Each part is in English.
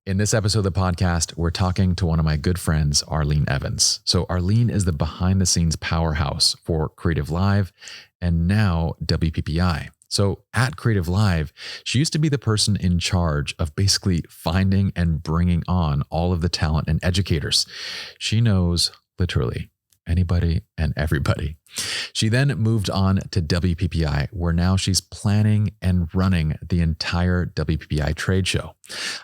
In this episode of the podcast, we're talking to one of my good friends, Arlene Evans. So Arlene is the behind the scenes powerhouse for CreativeLive and now WPPI. So at CreativeLive, she used to be the person in charge of basically finding and bringing on all of the talent and educators. She knows literally anybody and everybody. She then moved on to WPPI, where now she's planning and running the entire WPPI trade show.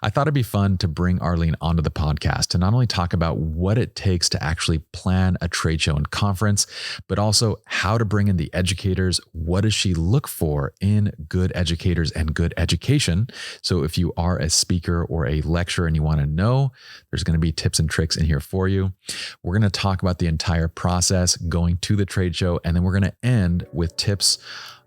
I thought it'd be fun to bring Arlene onto the podcast to not only talk about what it takes to actually plan a trade show and conference, but also how to bring in the educators. What does she look for in good educators and good education? So if you are a speaker or a lecturer and you want to know, there's going to be tips and tricks in here for you. We're going to talk about the entire process going to the trade show, and then we're going to end with tips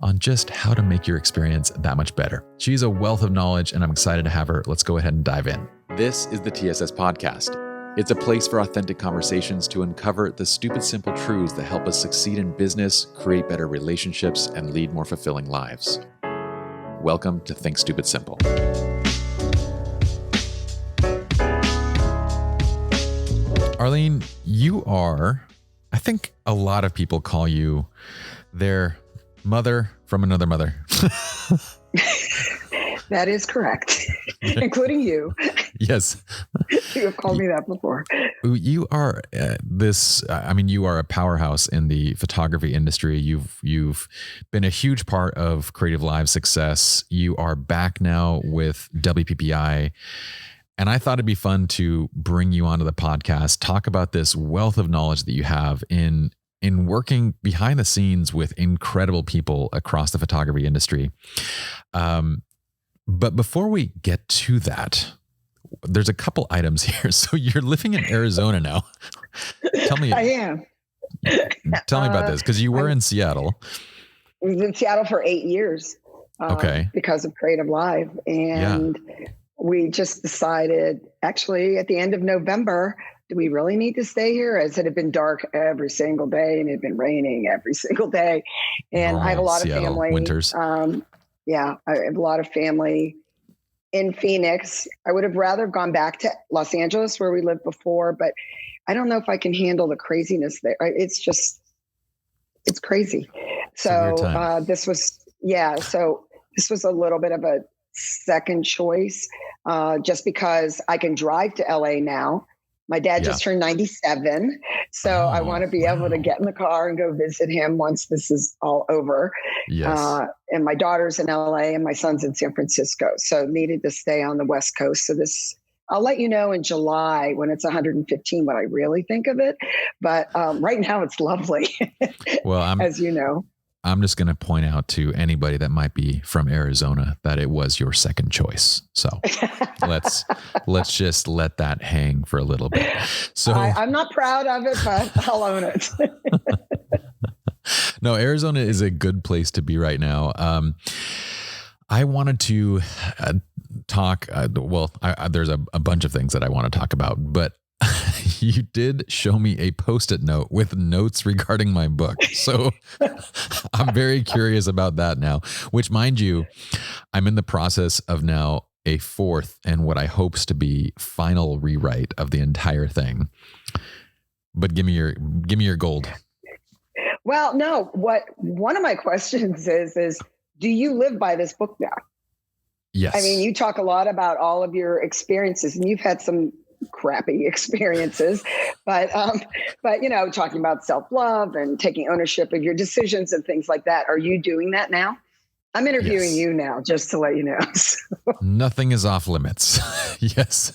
on just how to make your experience that much better. She's a wealth of knowledge, and I'm excited to have her. Let's go ahead and dive in. This is the TSS Podcast. It's a place for authentic conversations to uncover the stupid, simple truths that help us succeed in business, create better relationships, and lead more fulfilling lives. Welcome to Think Stupid Simple. Arlene, you are, I think a lot of people call you their mother from another mother. That is correct, including you. Yes. You have called me that before. You are you are a powerhouse in the photography industry. You've been a huge part of CreativeLive's success. You are back now with WPPI. And I thought it'd be fun to bring you onto the podcast, talk about this wealth of knowledge that you have in working behind the scenes with incredible people across the photography industry. But before we get to that, there's a couple items here. So you're living in Arizona now. Tell me. I am. Tell me about this, because you were in Seattle. I was in Seattle for 8 years. Okay. Because of CreativeLive. And we just decided, actually, at the end of November, do we really need to stay here? As it had been dark every single day and it had been raining every single day. And I have a lot of Seattle family. Winters. I have a lot of family in Phoenix. I would have rather gone back to Los Angeles where we lived before, but I don't know if I can handle the craziness there. It's crazy. So this was a little bit of a second choice, just because I can drive to LA now. My dad just turned 97. So I want to be able to get in the car and go visit him once this is all over. Yes. And my daughter's in LA and my son's in San Francisco. So needed to stay on the West Coast. So I'll let you know in July when it's 115 what I really think of it. But right now it's lovely. Well, as you know. I'm just going to point out to anybody that might be from Arizona that it was your second choice. So let's just let that hang for a little bit. So I'm not proud of it, but I'll own it. No, Arizona is a good place to be right now. I wanted to talk. There's a bunch of things that I want to talk about, but you did show me a Post-it note with notes regarding my book. So I'm very curious about that now, which, mind you, I'm in the process of now a fourth and what I hopes to be final rewrite of the entire thing. But give me your gold. Well, no, one of my questions is do you live by this book now? Yes. I mean, you talk a lot about all of your experiences, and you've had some crappy experiences, but talking about self-love and taking ownership of your decisions and things like that. Are you doing that now? I'm interviewing you now, just to let you know. Nothing is off limits. Yes.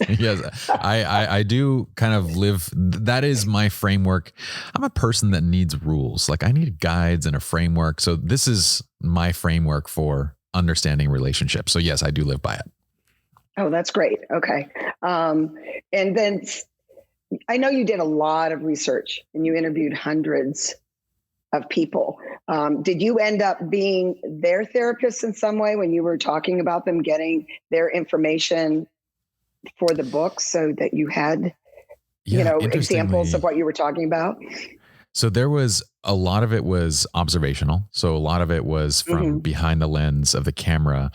I do kind of live. That is my framework. I'm a person that needs rules. Like, I need guides and a framework. So this is my framework for understanding relationships. So yes, I do live by it. Oh, that's great. Okay. And then I know you did a lot of research and you interviewed hundreds of people. Did you end up being their therapist in some way when you were talking about them getting their information for the book, so that you had, examples of what you were talking about? So there was a lot of it was observational. So a lot of it was from behind the lens of the camera.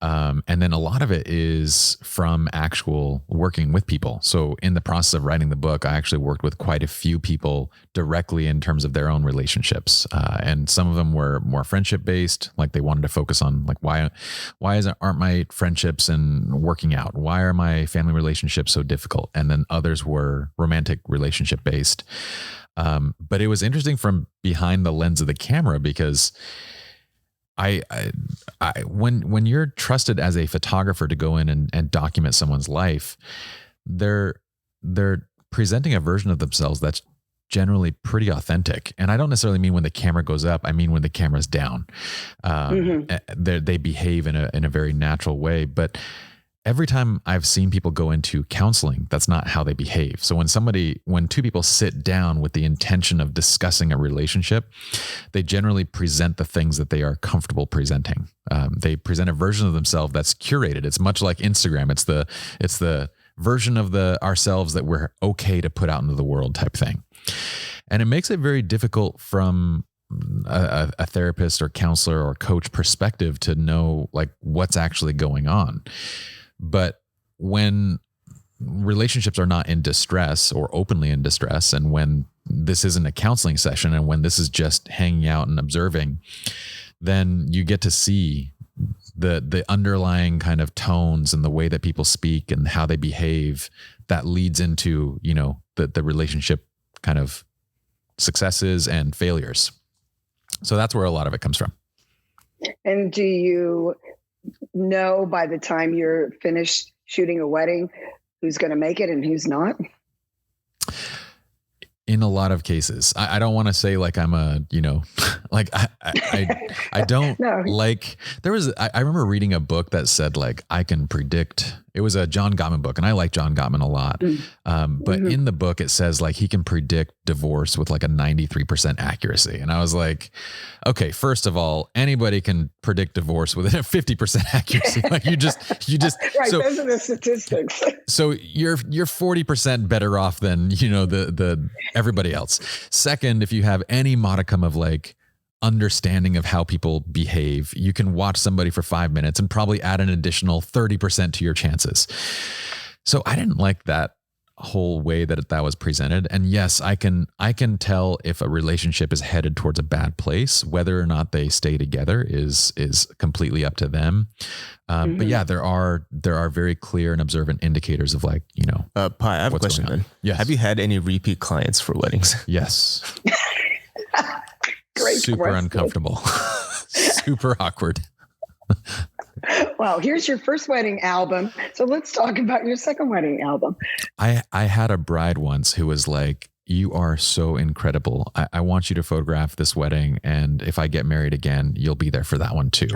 And then a lot of it is from actual working with people. So in the process of writing the book, I actually worked with quite a few people directly in terms of their own relationships. And some of them were more friendship based, like they wanted to focus on like, aren't my friendships and working out? Why are my family relationships so difficult? And then others were romantic relationship based. But it was interesting from behind the lens of the camera because when you're trusted as a photographer to go in and document someone's life, they're presenting a version of themselves that's generally pretty authentic. And I don't necessarily mean when the camera goes up. I mean when the camera's down. They behave in a very natural way. But every time I've seen people go into counseling, that's not how they behave. So when two people sit down with the intention of discussing a relationship, they generally present the things that they are comfortable presenting. They present a version of themselves that's curated. It's much like Instagram. It's the version of ourselves that we're okay to put out into the world type thing. And it makes it very difficult from a therapist or counselor or coach perspective to know like what's actually going on. But when relationships are not in distress or openly in distress, and when this isn't a counseling session and when this is just hanging out and observing, then you get to see the underlying kind of tones and the way that people speak and how they behave that leads into, the relationship kind of successes and failures. So that's where a lot of it comes from. And do you know by the time you're finished shooting a wedding who's going to make it and who's not? In a lot of cases, I don't want to say like I'm like I don't No. like I remember reading a book that said like I can predict. It was a John Gottman book, and I like John Gottman a lot. But in the book, it says like he can predict divorce with like a 93% accuracy. And I was like, okay, first of all, anybody can predict divorce with a 50% accuracy. Like you just right. So, those are the statistics. so you're 40% better off than, the everybody else. Second, if you have any modicum of like understanding of how people behave, you can watch somebody for 5 minutes and probably add an additional 30% to your chances. So I didn't like that whole way that was presented. And yes, I can tell if a relationship is headed towards a bad place. Whether or not they stay together is completely up to them. But yeah, there are very clear and observant indicators of like, Pi, I have a question then. Yes. Have you had any repeat clients for weddings? Yes. Great Super question. uncomfortable. Super awkward. Well, here's your first wedding album. So let's talk about your second wedding album. I had a bride once who was like, you are so incredible. I want you to photograph this wedding. And if I get married again, you'll be there for that one too.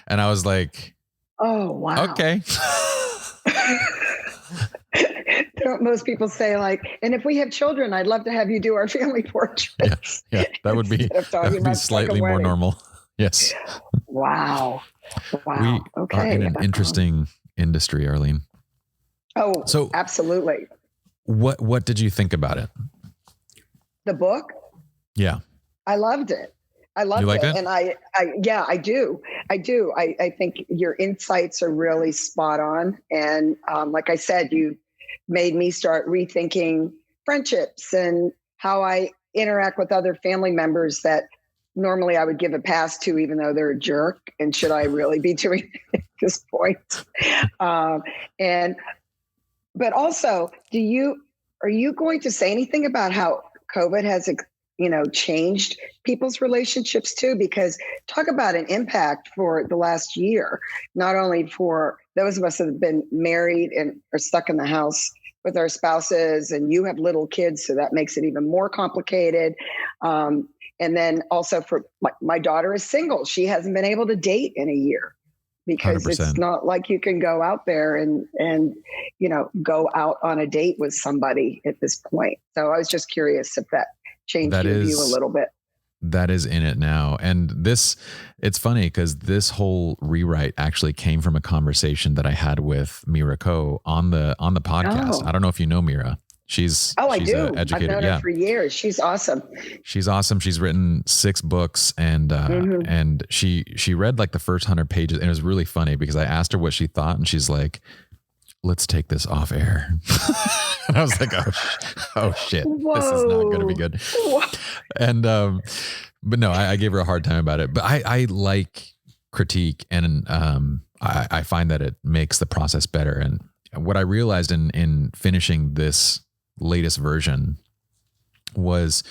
And I was like, oh, wow. Okay. Don't most people say like, and if we have children, I'd love to have you do our family portraits. Yeah, that would be slightly more normal. Yes. Wow. We are in an interesting industry, Arlene. Oh, so absolutely. What did you think about it? The book? Yeah. I loved it. I loved it. And I do. I think your insights are really spot on. And like I said, you made me start rethinking friendships and how I interact with other family members that normally I would give a pass to, even though they're a jerk. And should I really be doing it at this point? But also, are you going to say anything about how COVID has, changed people's relationships too? Because talk about an impact for the last year, not only for those of us that have been married and are stuck in the house with our spouses, and you have little kids, so that makes it even more complicated. And then also for my daughter is single. She hasn't been able to date in a year because 100%. It's not like you can go out there and go out on a date with somebody at this point. So I was just curious if that changed your view a little bit. That is in it now. And it's funny because this whole rewrite actually came from a conversation that I had with Mira Ko on the podcast. I don't know if you know Mira. She's I do. An educator. I've known her for years. She's awesome. She's awesome. She's written 6 books, and and she read like the first 100 pages, and it was really funny because I asked her what she thought, and she's like, "Let's take this off air." And I was like, "Oh shit, Whoa. This is not going to be good." Whoa. And but no, I gave her a hard time about it. But I like critique, and I find that it makes the process better. And what I realized in finishing this latest version was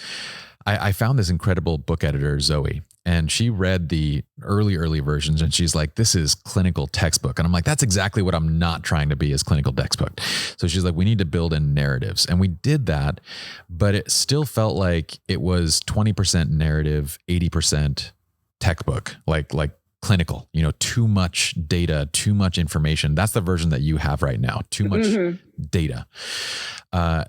I found this incredible book editor, Zoe, and she read the early versions, and she's like, "This is clinical textbook." And I'm like, "That's exactly what I'm not trying to be, is clinical textbook." So she's like, "We need to build in narratives." And we did that, but it still felt like it was 20% narrative, 80% textbook, like clinical, too much data, too much information. That's the version that you have right now. Too much data.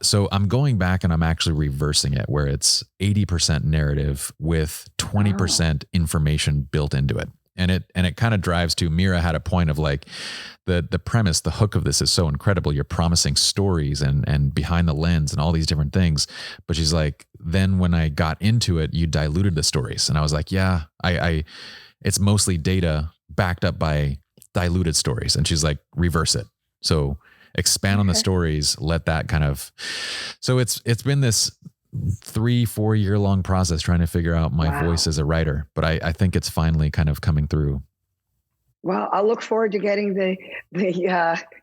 So I'm going back and I'm actually reversing it, where it's 80% narrative with 20% information built into it. And it kind of drives to, Mira had a point of like, the premise, the hook of this is so incredible. You're promising stories and behind the lens and all these different things. But she's like, then when I got into it, you diluted the stories. And I was like, yeah, it's mostly data backed up by diluted stories. And she's like, reverse it. So expand on the stories, let that kind of, so it's been this 3-4 year long process trying to figure out my voice as a writer, but I think it's finally kind of coming through. Well, I'll look forward to getting the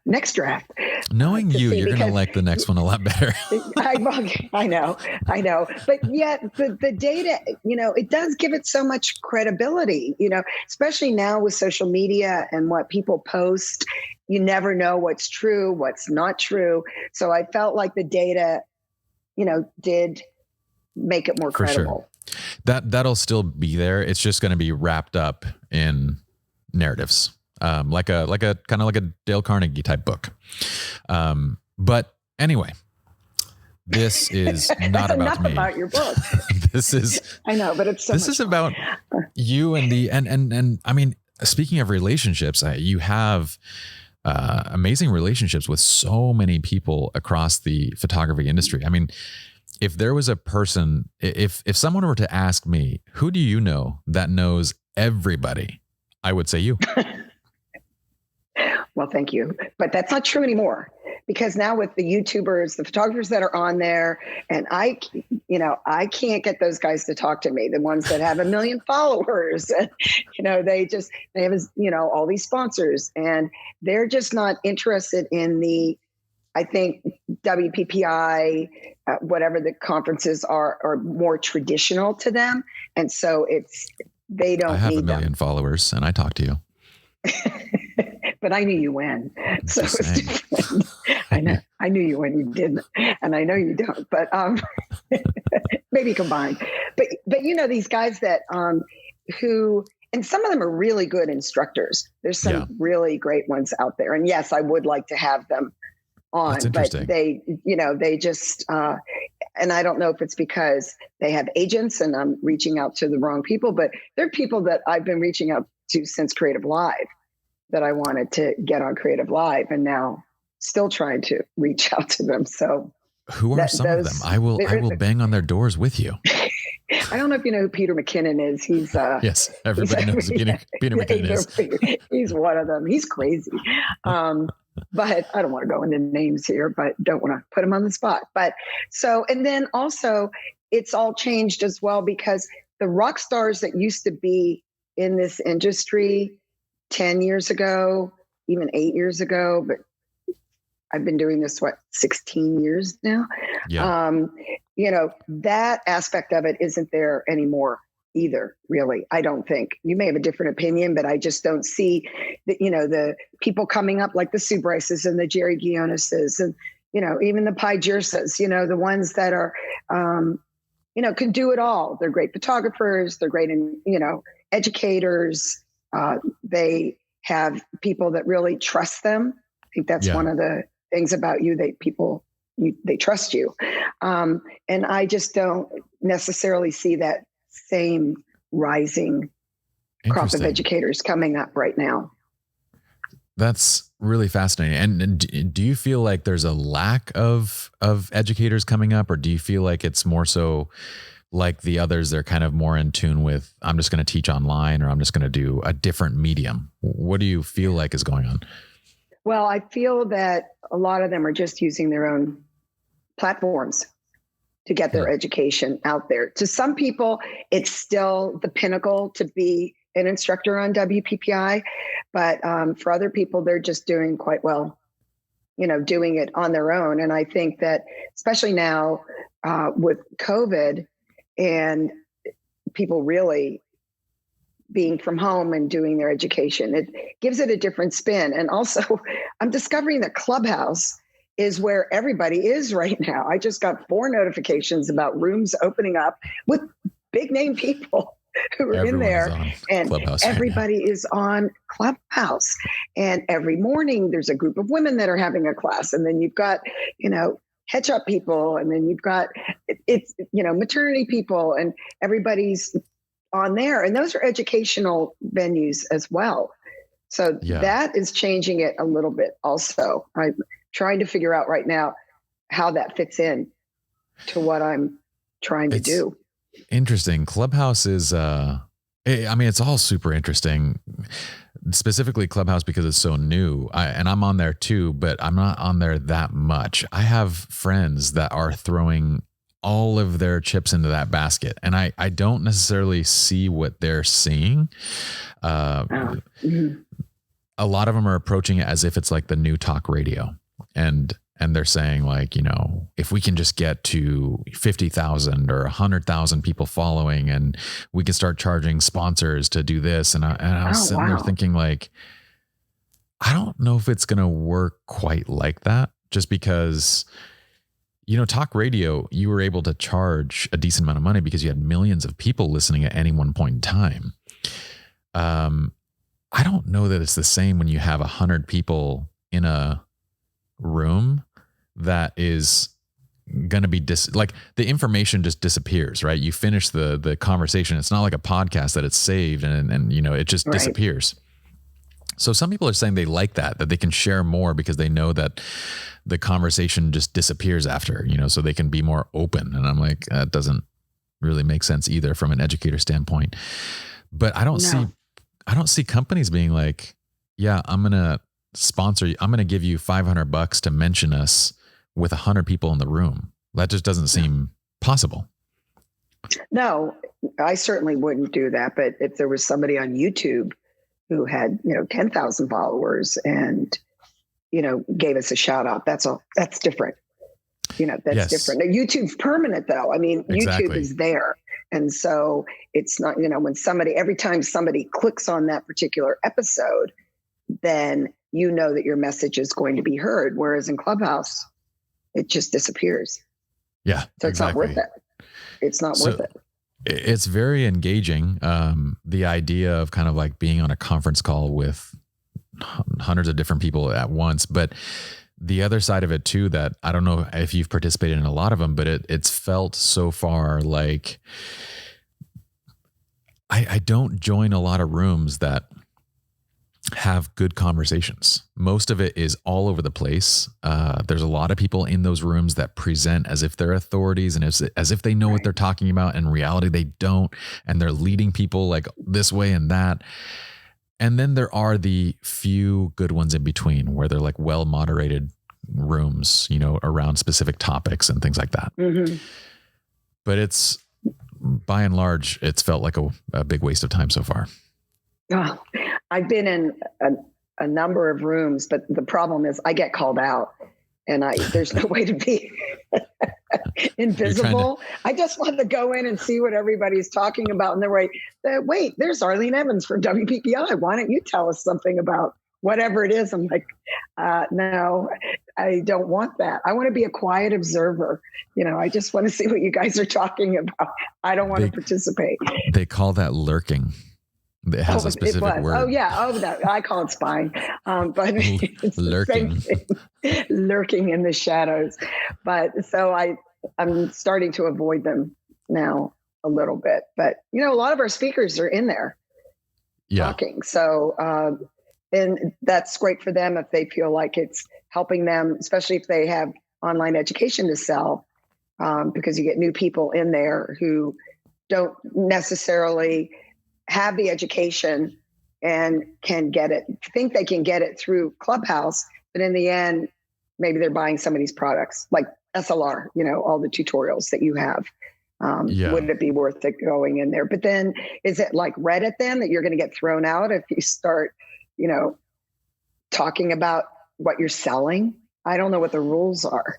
next draft. Knowing you're going to like the next one a lot better. I know. But yet the data, it does give it so much credibility, especially now with social media and what people post. You never know what's true, what's not true. So I felt like the data, did make it more credible. Sure. That'll still be there. It's just going to be wrapped up in narratives, like a kind of like a Dale Carnegie type book. But anyway, this is not about me. About your book. This is, I know, but it's this is fun. about you and and I mean, speaking of relationships, you have amazing relationships with so many people across the photography industry. I mean, if there was a person, if someone were to ask me, who do you know that knows everybody, I would say you. Well, thank you. But that's not true anymore, because now with the YouTubers, the photographers that are on there, and I can't get those guys to talk to me, the ones that have 1 million followers, and, they have, all these sponsors, and they're just not interested in I think WPPI, whatever the conferences are more traditional to them. And so they don't need them. I have 1 million followers and I talk to you. But I knew you when. So it's different. I knew you when you didn't. And I know you don't, but maybe combined. But these guys that who, and some of them are really good instructors. There's some really great ones out there. And yes, I would like to have them on, but they just, and I don't know if it's because they have agents and I'm reaching out to the wrong people, but they're people that I've been reaching out to since CreativeLive, that I wanted to get on CreativeLive, and now still trying to reach out to them. So who are some of them? I will bang on their doors with you. I don't know if you know who Peter McKinnon is. He's yes, everybody knows who Peter McKinnon is. He's one of them. He's crazy. But I don't want to go into names here, but don't want to put him on the spot. But and then also it's all changed as well, because the rock stars that used to be in this industry 10 years ago, even 8 years ago, but I've been doing this, 16 years now. Yeah. That aspect of it isn't there anymore either, really. I don't think. You may have a different opinion, but I just don't see the people coming up like the Sue Bryces and the Jerry Guioneses and, even the Pi Jersas, the ones that are, can do it all. They're great photographers. They're great educators. They have people that really trust them. I think that's one of the things about you, they trust you. And I just don't necessarily see that same rising crop of educators coming up right now. That's really fascinating. And do you feel like there's a lack of educators coming up, or do you feel like it's more so like the others, they're kind of more in tune with, I'm just going to teach online, or I'm just going to do a different medium? What do you feel like is going on? Well, I feel that a lot of them are just using their own platforms to get their education out there. To some people, it's still the pinnacle to be an instructor on WPPI, but for other people, they're just doing quite well, doing it on their own. And I think that especially now with COVID and people really being from home and doing their education, it gives it a different spin. And also, I'm discovering that Clubhouse is where everybody is right now. I just got 4 notifications about rooms opening up with big name people who are in there, and everybody is on Clubhouse. And every morning there's a group of women that are having a class, and then you've got, head shop people, and then you've got maternity people, and everybody's on there. And those are educational venues as well. So that is changing it a little bit also. I'm trying to figure out right now how that fits in to what I'm trying to do. Interesting. Clubhouse is, it's all super interesting, specifically Clubhouse because it's so new. And I'm on there too, but I'm not on there that much. I have friends that are throwing all of their chips into that basket, and I don't necessarily see what they're seeing. A lot of them are approaching it as if it's like the new talk radio. And they're saying like, if we can just get to 50,000 or 100,000 people following, and we can start charging sponsors to do this. And I was sitting there thinking like, I don't know if it's going to work quite like that, just because, talk radio, you were able to charge a decent amount of money because you had millions of people listening at any one point in time. I don't know that it's the same when you have 100 people in a room that is going to be like the information just disappears, right? You finish the conversation. It's not like a podcast that it's saved and it just disappears. So some people are saying they like that they can share more because they know that the conversation just disappears after, so they can be more open. And I'm like, that doesn't really make sense either from an educator standpoint. But I don't see companies being like, yeah, I'm going to sponsor you. I'm going to give you $500 to mention us with 100 people in the room. That just doesn't seem possible. No, I certainly wouldn't do that. But if there was somebody on YouTube who had, 10,000 followers and, gave us a shout out, that's different. That's different. Now, YouTube's permanent though. I mean, exactly. YouTube is there. And so it's not, when every time somebody clicks on that particular episode, then that your message is going to be heard. Whereas in Clubhouse, it just disappears. Yeah. So it's not worth it. It's not worth it. It's very engaging. The idea of kind of like being on a conference call with hundreds of different people at once. But the other side of it too, that I don't know if you've participated in a lot of them, but it's felt so far like I don't join a lot of rooms that have good conversations. Most of it is all over the place. There's a lot of people in those rooms that present as if they're authorities and as if they know what they're talking about. In reality, they don't. And they're leading people like this way and that. And then there are the few good ones in between where they're like well-moderated rooms, around specific topics and things like that. Mm-hmm. But it's, by and large, it's felt like a big waste of time so far. Oh, I've been in a number of rooms, but the problem is I get called out and there's no way to be invisible. I just want to go in and see what everybody's talking about. And they're like, wait, there's Arlene Evans from WPPI. Why don't you tell us something about whatever it is? I'm like, no, I don't want that. I want to be a quiet observer. I just want to see what you guys are talking about. I don't want to participate. They call that lurking. It has a specific word. Oh yeah. No, I call it spying. But it's lurking, lurking in the shadows. But so I'm starting to avoid them now a little bit. But a lot of our speakers are in there talking. So And that's great for them if they feel like it's helping them, especially if they have online education to sell, because you get new people in there who don't necessarily have the education and can get it, think they can get it through Clubhouse, but in the end, maybe they're buying some of these products like SLR, all the tutorials that you have. Would it be worth it going in there? But then is it like Reddit then that you're going to get thrown out if you start, talking about what you're selling? I don't know what the rules are.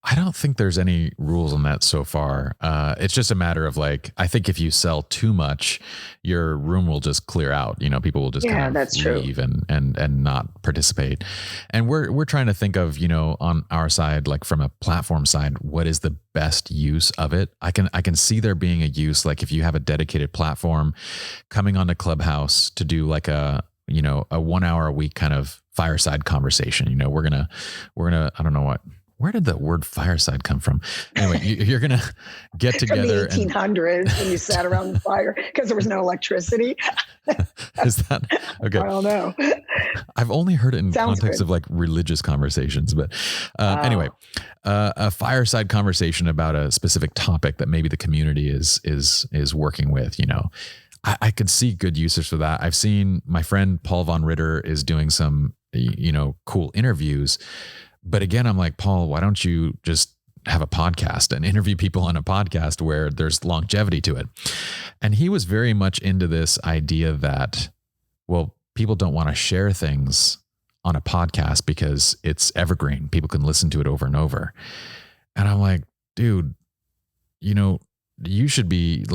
I don't think there's any rules on that so far. It's just a matter of I think if you sell too much, your room will just clear out. People will just kind of leave and not participate. And we're trying to think of, on our side, from a platform side, what is the best use of it? I can see there being a use, if you have a dedicated platform coming onto Clubhouse to do a 1 hour a week kind of fireside conversation. We're gonna, I don't know where did the word fireside come from? Anyway, you're going to get together. From the 1800s when you sat around the fire because there was no electricity. Is that okay? I don't know. I've only heard it in Sounds context good. of religious conversations, but anyway, a fireside conversation about a specific topic that maybe the community is working with, I could see good uses for that. I've seen my friend Paul Von Ritter is doing some, cool interviews. But again, I'm like, Paul, why don't you just have a podcast and interview people on a podcast where there's longevity to it? And he was very much into this idea that, well, people don't want to share things on a podcast because it's evergreen. People can listen to it over and over. And I'm like, dude, you should be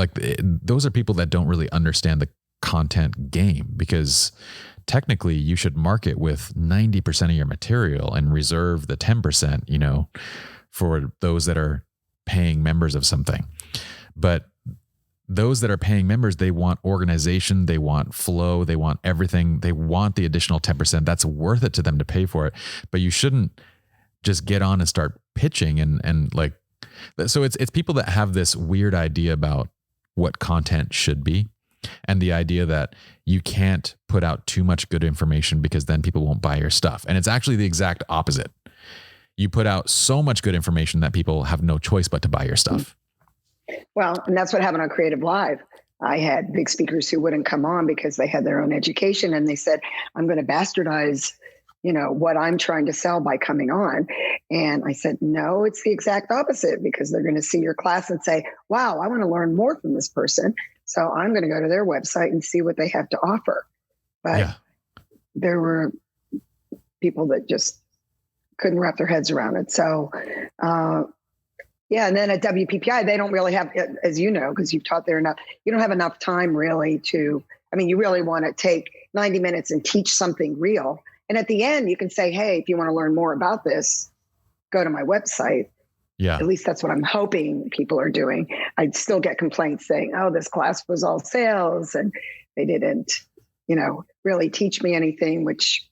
those are people that don't really understand the content game, because technically you should market with 90% of your material and reserve the 10%, for those that are paying members of something. But those that are paying members, they want organization, they want flow, they want everything. They want the additional 10%. That's worth it to them to pay for it. But you shouldn't just get on and start pitching so it's people that have this weird idea about what content should be. And the idea that you can't put out too much good information because then people won't buy your stuff. And it's actually the exact opposite. You put out so much good information that people have no choice but to buy your stuff. Well, and that's what happened on CreativeLive. I had big speakers who wouldn't come on because they had their own education, and they said, I'm going to bastardize, what I'm trying to sell by coming on. And I said, no, it's the exact opposite, because they're going to see your class and say, wow, I want to learn more from this person. So I'm going to go to their website and see what they have to offer. But there were people that just couldn't wrap their heads around it. So, and then at WPPI, they don't really have, as you know, because you've taught there enough, you don't have enough time really you really want to take 90 minutes and teach something real. And at the end, you can say, hey, if you want to learn more about this, go to my website. Yeah. At least that's what I'm hoping people are doing. I'd still get complaints saying, oh, this class was all sales and they didn't, really teach me anything, which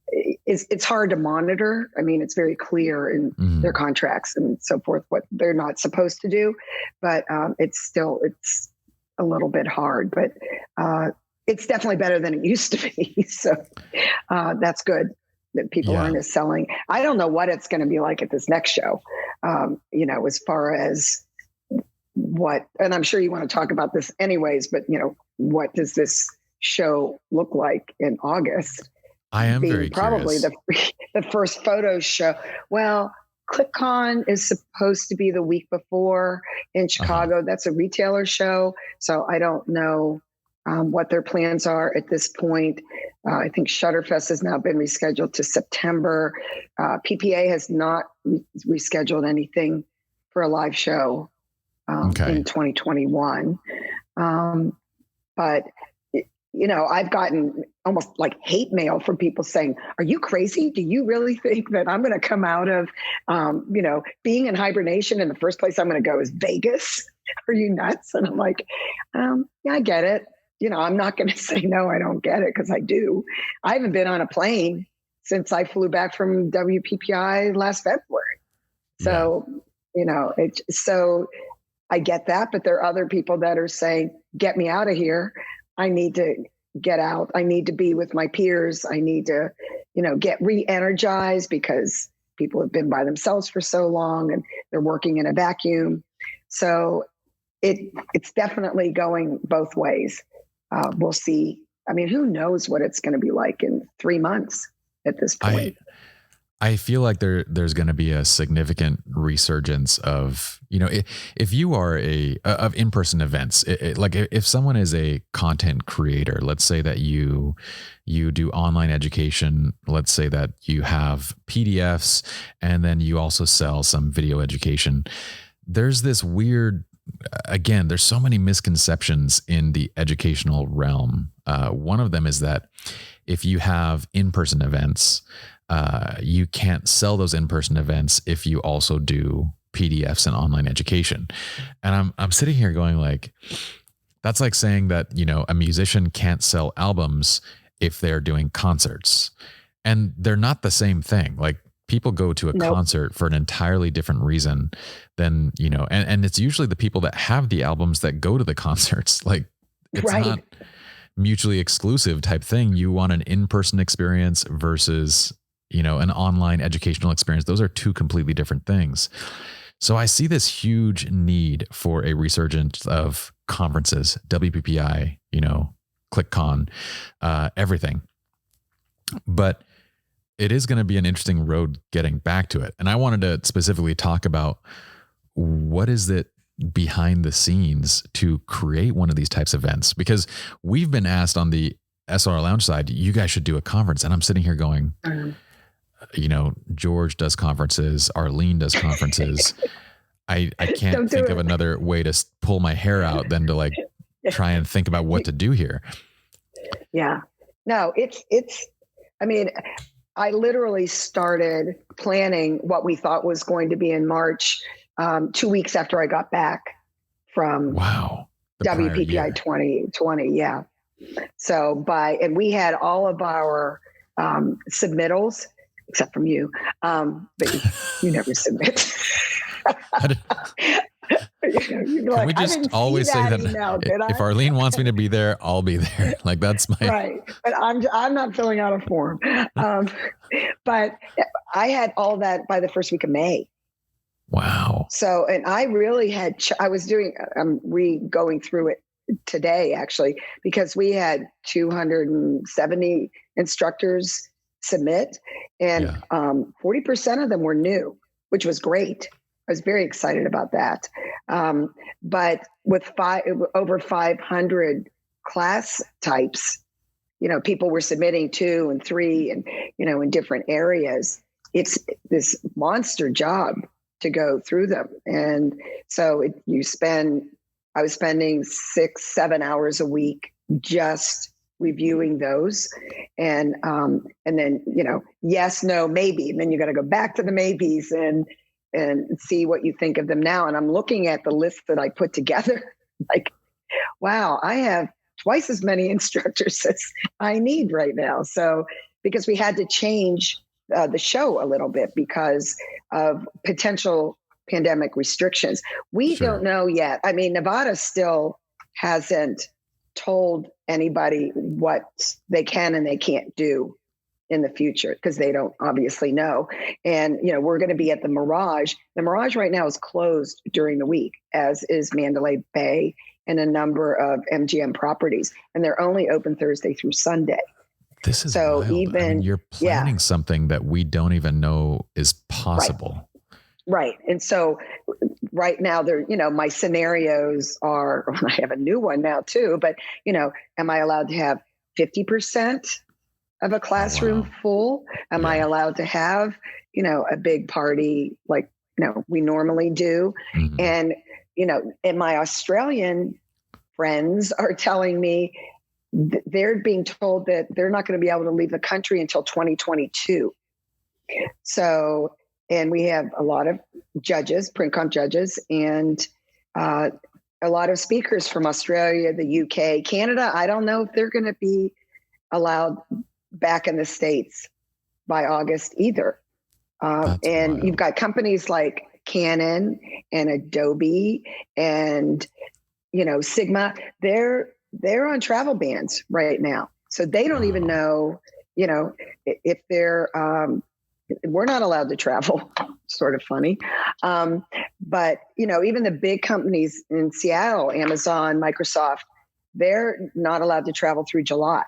it's hard to monitor. It's very clear in their contracts and so forth, what they're not supposed to do, but it's a little bit hard, but it's definitely better than it used to be. So that's good that people aren't as selling. I don't know what it's going to be like at this next show, as far as what, and I'm sure you want to talk about this anyways, but what does this show look like in August? I am very probably curious. the first photo show. Well, ClickCon is supposed to be the week before in Chicago. That's a retailer show. So I don't know what their plans are at this point. I think Shutterfest has now been rescheduled to September. PPA has not rescheduled anything for a live show in 2021. But, I've gotten almost like hate mail from people saying, are you crazy? Do you really think that I'm going to come out of, being in hibernation and the first place I'm going to go is Vegas? Are you nuts? And I'm like, yeah, I get it. I'm not going to say, no, I don't get it, because I do. I haven't been on a plane since I flew back from WPPI last February. So, so I get that. But there are other people that are saying, get me out of here. I need to, get out. I need to be with my peers. I need to, get re-energized because people have been by themselves for so long and they're working in a vacuum. So it's definitely going both ways. We'll see. I mean, who knows what it's going to be like in 3 months at this point. I feel like there's going to be a significant resurgence of, if you are of in-person events, like if someone is a content creator, let's say that you do online education, let's say that you have PDFs and then you also sell some video education. There's this weird, again, there's so many misconceptions in the educational realm. One of them is that if you have in-person events, you can't sell those in-person events if you also do PDFs and online education. And I'm sitting here going like, that's like saying that, a musician can't sell albums if they're doing concerts. And they're not the same thing. Like people go to a concert for an entirely different reason than, and it's usually the people that have the albums that go to the concerts. Like it's not mutually exclusive type thing. You want an in-person experience versus an online educational experience. Those are two completely different things. So I see this huge need for a resurgence of conferences, WPPI, ClickCon, everything. But it is going to be an interesting road getting back to it. And I wanted to specifically talk about what is it behind the scenes to create one of these types of events, because we've been asked on the SR Lounge side, you guys should do a conference. And I'm sitting here going, George does conferences, Arlene does conferences. I can't think of another way to pull my hair out than to like try and think about what to do here. Yeah, no, I literally started planning what we thought was going to be in March, 2 weeks after I got back from WPPI 2020. Yeah. So and we had all of our submittals, except from you, but you never submit. Can we just always say that email, if Arlene wants me to be there, I'll be there. Like that's my right. But I'm not filling out a form. But I had all that by the first week of May. Wow. So, and I really I'm going through it today actually, because we had 270 instructors submit and 40% of them were new, which was great. I was very excited about that. But with over 500 class types, people were submitting 2 and 3 and, in different areas. It's this monster job to go through them. And so I was spending 6-7 hours a week just reviewing those. And then, yes, no, maybe. And then you got to go back to the maybes and see what you think of them now. And I'm looking at the list that I put together, like, wow, I have twice as many instructors as I need right now. So, because we had to change the show a little bit because of potential pandemic restrictions. We don't know yet. I mean, Nevada still hasn't told anybody what they can and they can't do in the future because they don't obviously know. And, we're going to be at the Mirage. The Mirage right now is closed during the week, as is Mandalay Bay and a number of MGM properties. And they're only open Thursday through Sunday. This is so wild. You're planning something that we don't even know is possible. Right. And so right now my scenarios are, I have a new one now too, but am I allowed to have 50% of a classroom full? Am I allowed to have, a big party like, we normally do? Mm-hmm. And my Australian friends are telling me they're being told that they're not going to be able to leave the country until 2022. So, and we have a lot of judges, print comp judges, and a lot of speakers from Australia, the UK, Canada. I don't know if they're going to be allowed back in the States by August either. And wild. You've got companies like Canon and Adobe and, Sigma. They're they're on travel bans right now. So they don't even know, if they're, we're not allowed to travel. Sort of funny. But, even the big companies in Seattle, Amazon, Microsoft, they're not allowed to travel through July.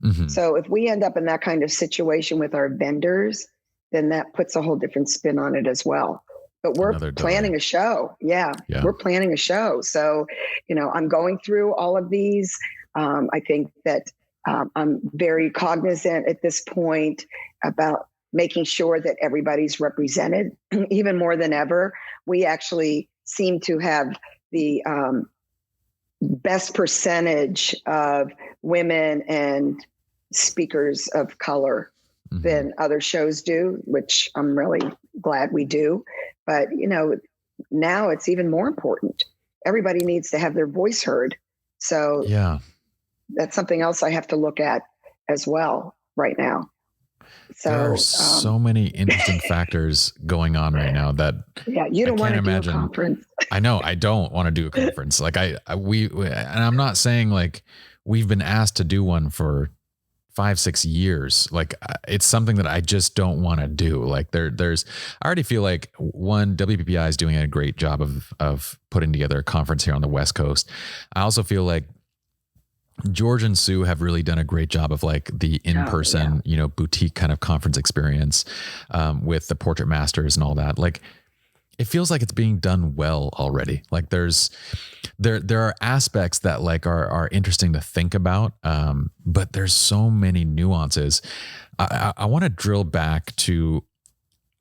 Mm-hmm. So if we end up in that kind of situation with our vendors, then that puts a whole different spin on it as well. But we're planning a show. Yeah, we're planning a show. So, I'm going through all of these. I think that I'm very cognizant at this point about making sure that everybody's represented even more than ever. We actually seem to have the best percentage of women and speakers of color than other shows do, which I'm really glad we do. But, now it's even more important. Everybody needs to have their voice heard. So that's something else I have to look at as well right now. So there are so many interesting factors going on right now that you don't want to do a conference. I know I don't want to do a conference. Like and I'm not saying like we've been asked to do one for 5-6 years. Like it's something that I just don't want to do. Like I already feel like WPPI is doing a great job of putting together a conference here on the West Coast. I also feel like George and Sue have really done a great job of like the in-person, boutique kind of conference experience with the portrait masters and all that. Like it feels like it's being done well already. Like there are aspects that like are interesting to think about. But there's so many nuances. I want to drill back to,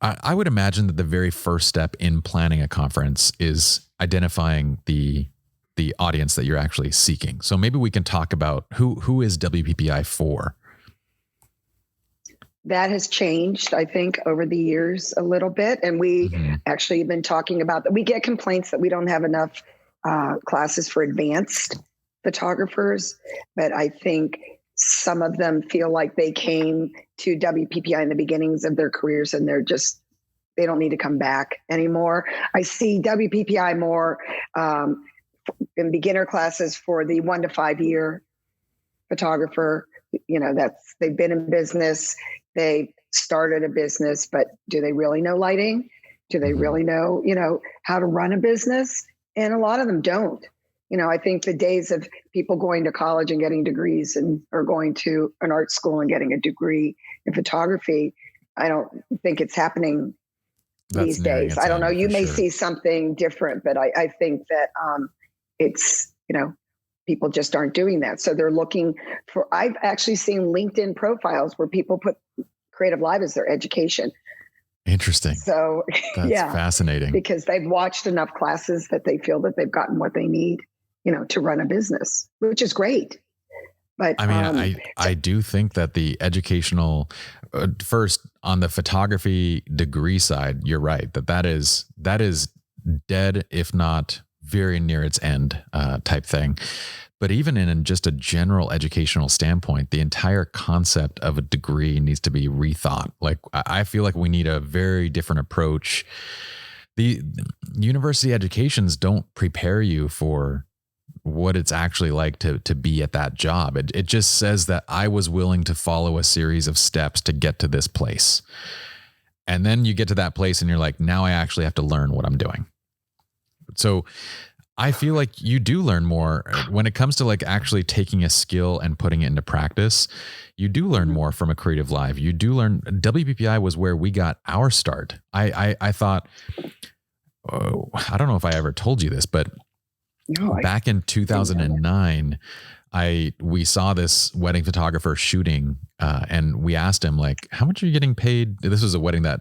I would imagine that the very first step in planning a conference is identifying the audience that you're actually seeking. So maybe we can talk about who is WPPI for? That has changed, I think, over the years a little bit. And we actually have been talking about that. We get complaints that we don't have enough classes for advanced photographers, but I think some of them feel like they came to WPPI in the beginnings of their careers and they don't need to come back anymore. I see WPPI more in beginner classes for the 1 to 5 year photographer. They've been in business, they started a business, but do they really know lighting? Do they really know, how to run a business? And a lot of them don't. I think the days of people going to college and getting degrees or going to an art school and getting a degree in photography, I don't think it's happening these days. I don't know. You may see something different, but I think that it's, people just aren't doing that. So they're looking for, I've actually seen LinkedIn profiles where people put CreativeLive as their education. Interesting. So that's fascinating because they've watched enough classes that they feel that they've gotten what they need, to run a business, which is great. But I mean, I do think that the educational first on the photography degree side, you're right, that is dead, if not very near its end type thing. But even in just a general educational standpoint, the entire concept of a degree needs to be rethought. Like I feel like we need a very different approach. The university educations don't prepare you for what it's actually like to be at that job. It just says that I was willing to follow a series of steps to get to this place. And then you get to that place and you're like, now I actually have to learn what I'm doing. So I feel like you do learn more when it comes to like actually taking a skill and putting it into practice. You do learn more from a CreativeLive. You do learn. WPPI was where we got our start. I thought, I don't know if I ever told you this, but back in 2009, we saw this wedding photographer shooting, and we asked him like, how much are you getting paid? This was a wedding that,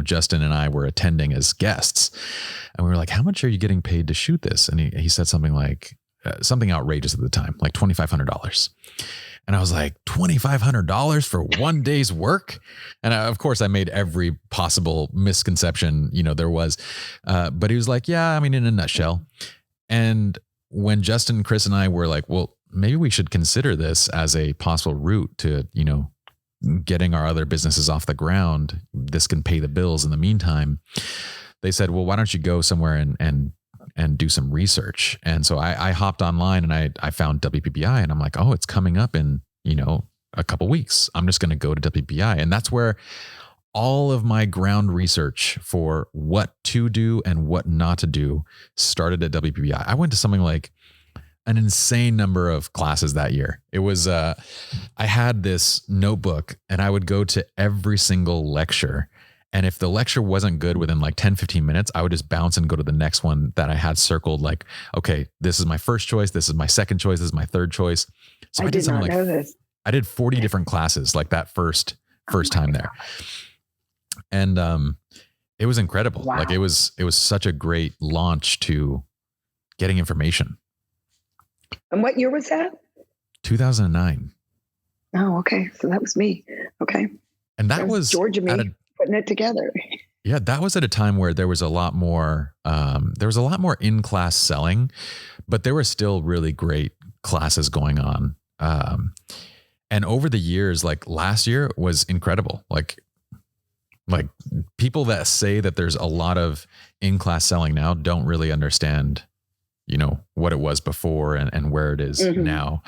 Justin and I were attending as guests. And we were like, how much are you getting paid to shoot this? And he said something like, something outrageous at the time, like $2,500. And I was like, $2,500 for one day's work? And of course I made every possible misconception, there was, but he was like, yeah, I mean, in a nutshell. And when Justin, Chris, and I were like, well, maybe we should consider this as a possible route to, getting our other businesses off the ground. This can pay the bills in the meantime. They said, well, why don't you go somewhere and and do some research. And so I hopped online and I found WPPI, and I'm like, oh, it's coming up in, a couple weeks. I'm just going to go to WPPI. And that's where all of my ground research for what to do and what not to do started at WPPI. I went to something like an insane number of classes that year. It was, I had this notebook and I would go to every single lecture. And if the lecture wasn't good within like 10, 15 minutes, I would just bounce and go to the next one that I had circled. Like, okay, this is my first choice. This is my second choice. This is my third choice. So I did not know this. I did 40 different classes like that first time there. And it was incredible. Wow. Like it was such a great launch to getting information. And what year was that? 2009. Oh, okay. So that was me. Okay. And that was Georgia me putting it together. Yeah, that was at a time where there was a lot more in-class selling, but there were still really great classes going on. And over the years, like last year was incredible. Like people that say that there's a lot of in-class selling now don't really understand, what it was before and where it is now.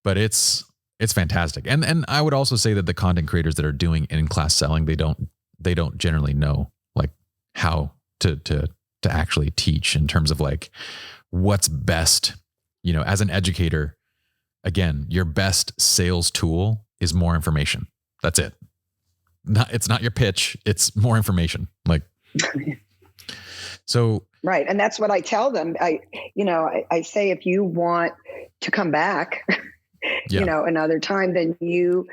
But it's fantastic. And I would also say that the content creators that are doing in-class selling, they don't generally know like how to actually teach in terms of like what's best, as an educator. Again, your best sales tool is more information. That's it. It's not your pitch. It's more information. Like, so. Right. And that's what I tell them. I say, if you want to come back, another time, then you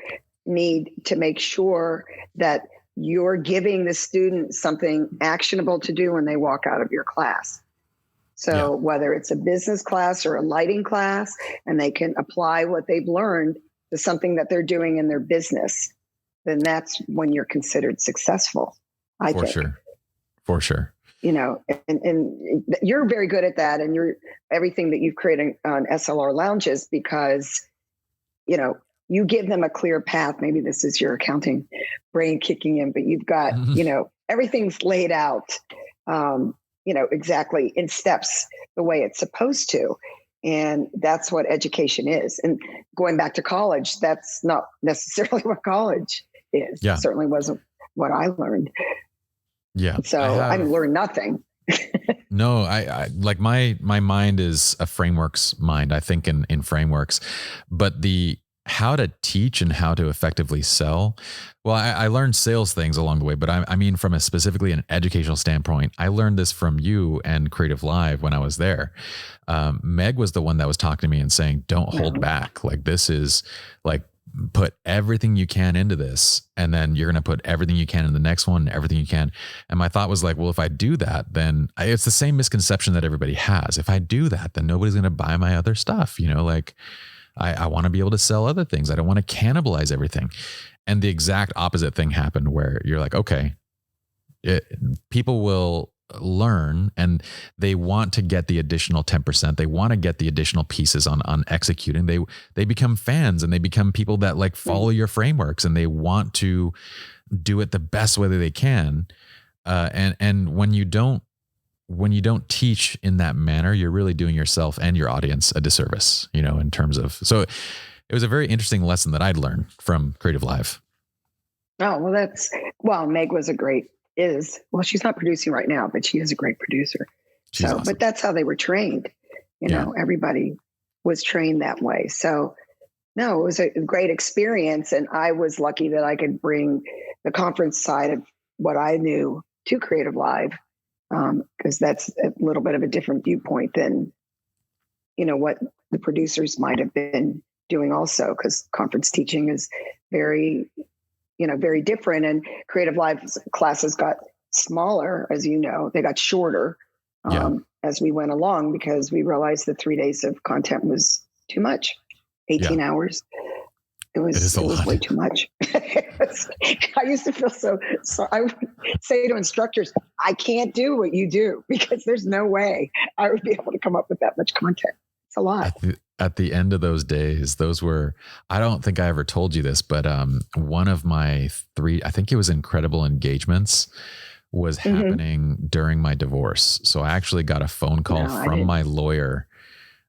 need to make sure that you're giving the student something actionable to do when they walk out of your class. So whether it's a business class or a lighting class, and they can apply what they've learned to something that they're doing in their business, then that's when you're considered successful. I think. For sure. And you're very good at that, and you're everything that you've created on SLR lounges, because, you give them a clear path. Maybe this is your accounting brain kicking in, but you've got, everything's laid out, exactly in steps the way it's supposed to. And that's what education is. And going back to college, that's not necessarily what college is. Yeah. It certainly wasn't what I learned. Yeah. So I learned nothing. No, I like my mind is a frameworks mind. I think in frameworks, but the how to teach and how to effectively sell. Well, I learned sales things along the way, but I mean, from specifically an educational standpoint, I learned this from you and CreativeLive when I was there. Meg was the one that was talking to me and saying, don't hold back. Like, this is like, put everything you can into this, and then you're going to put everything you can in the next one, everything you can. And my thought was like, well, if I do that, then it's the same misconception that everybody has. If I do that, then nobody's going to buy my other stuff. Like I want to be able to sell other things. I don't want to cannibalize everything. And the exact opposite thing happened, where you're like, okay, people will learn and they want to get the additional 10%. They want to get the additional pieces on executing. They become fans, and they become people that like follow your frameworks, and they want to do it the best way that they can. And when you don't teach in that manner, you're really doing yourself and your audience a disservice, in terms of, so it was a very interesting lesson that I'd learned from CreativeLive. Oh, well, Meg was she's not producing right now, but she is a great producer. She's awesome. But that's how they were trained. Everybody was trained that way. So no, it was a great experience. And I was lucky that I could bring the conference side of what I knew to CreativeLive, because that's a little bit of a different viewpoint than, what the producers might have been doing also, because conference teaching is very different. And CreativeLive's classes got smaller, as you know, they got shorter as we went along, because we realized that 3 days of content was too much. 18 hours. It was way too much. I used to feel so I would say to instructors, I can't do what you do, because there's no way I would be able to come up with that much content. It's a lot. At the end of those days, those were, I don't think I ever told you this, but one of my 3, I think it was incredible engagements, was happening during my divorce. So I actually got a phone call from my lawyer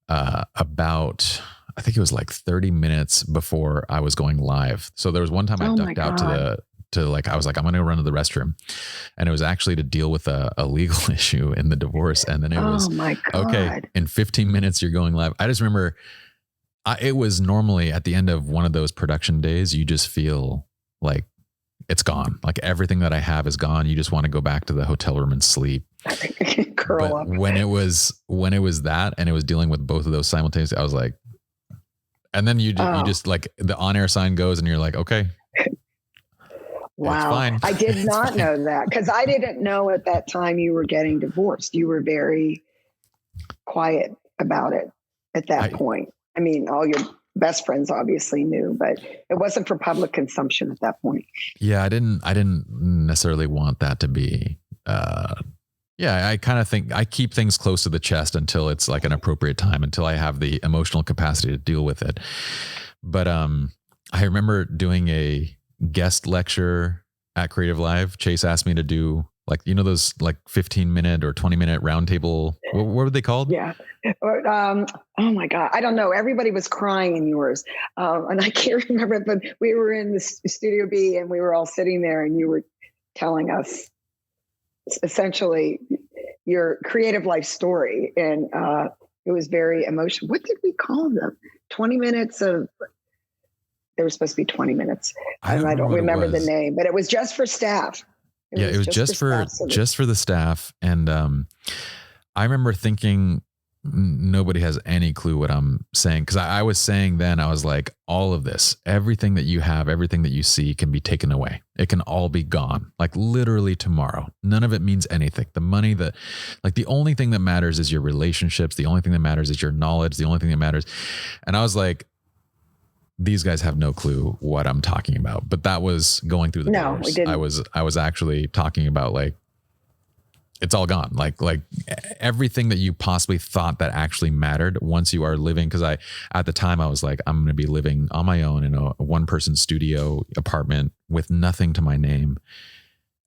about, I think it was like 30 minutes before I was going live. So there was one time I ducked out I was like, I'm going to run to the restroom. And it was actually to deal with a legal issue in the divorce. And then it was, okay, in 15 minutes, you're going live. I just remember it was normally at the end of one of those production days, you just feel like it's gone. Like everything that I have is gone. You just want to go back to the hotel room and sleep. Curl up. When it was that, and it was dealing with both of those simultaneously, I was like, and then you just like the on-air sign goes and you're like, okay. Wow. It's fine. I did not know that, because I didn't know at that time you were getting divorced. You were very quiet about it at that point. I mean, all your best friends obviously knew, but it wasn't for public consumption at that point. Yeah, I didn't necessarily want that to be. I kind of think I keep things close to the chest until it's like an appropriate time, until I have the emotional capacity to deal with it. But I remember doing a guest lecture at CreativeLive. Chase asked me to do like, those like 15-minute or 20-minute roundtable. What were they called? Yeah. Oh my God. I don't know. Everybody was crying in yours. And I can't remember, but we were in the Studio B and we were all sitting there and you were telling us essentially your creative life story. And it was very emotional. What did we call them? 20 minutes of, there was supposed to be 20 minutes. I don't remember the name, but it was just for staff. It was just for the staff. And I remember thinking nobody has any clue what I'm saying. Cause I was saying then, I was like, all of this, everything that you have, everything that you see can be taken away. It can all be gone, like literally tomorrow. None of it means anything. The money the only thing that matters is your relationships. The only thing that matters is your knowledge. The only thing that matters. And I was like, these guys have no clue what I'm talking about. But that was going through the doors. We didn't. I was actually talking about like, it's all gone. Like everything that you possibly thought that actually mattered once you are living. Cause at the time I was like, I'm going to be living on my own in a 1-person studio apartment with nothing to my name.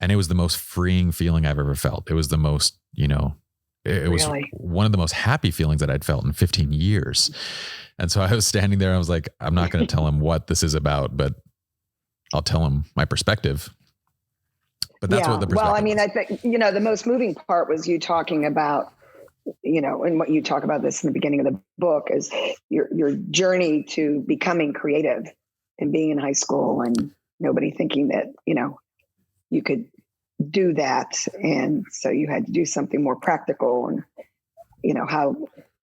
And it was the most freeing feeling I've ever felt. It was the most, it was one of the most happy feelings that I'd felt in 15 years. And so I was standing there. I was like, I'm not going to tell him what this is about, but I'll tell him my perspective. But that's what the perspective Well, I mean, I think, the most moving part was you talking about, and what you talk about this in the beginning of the book is your journey to becoming creative and being in high school and nobody thinking that, you could do that. And so you had to do something more practical and,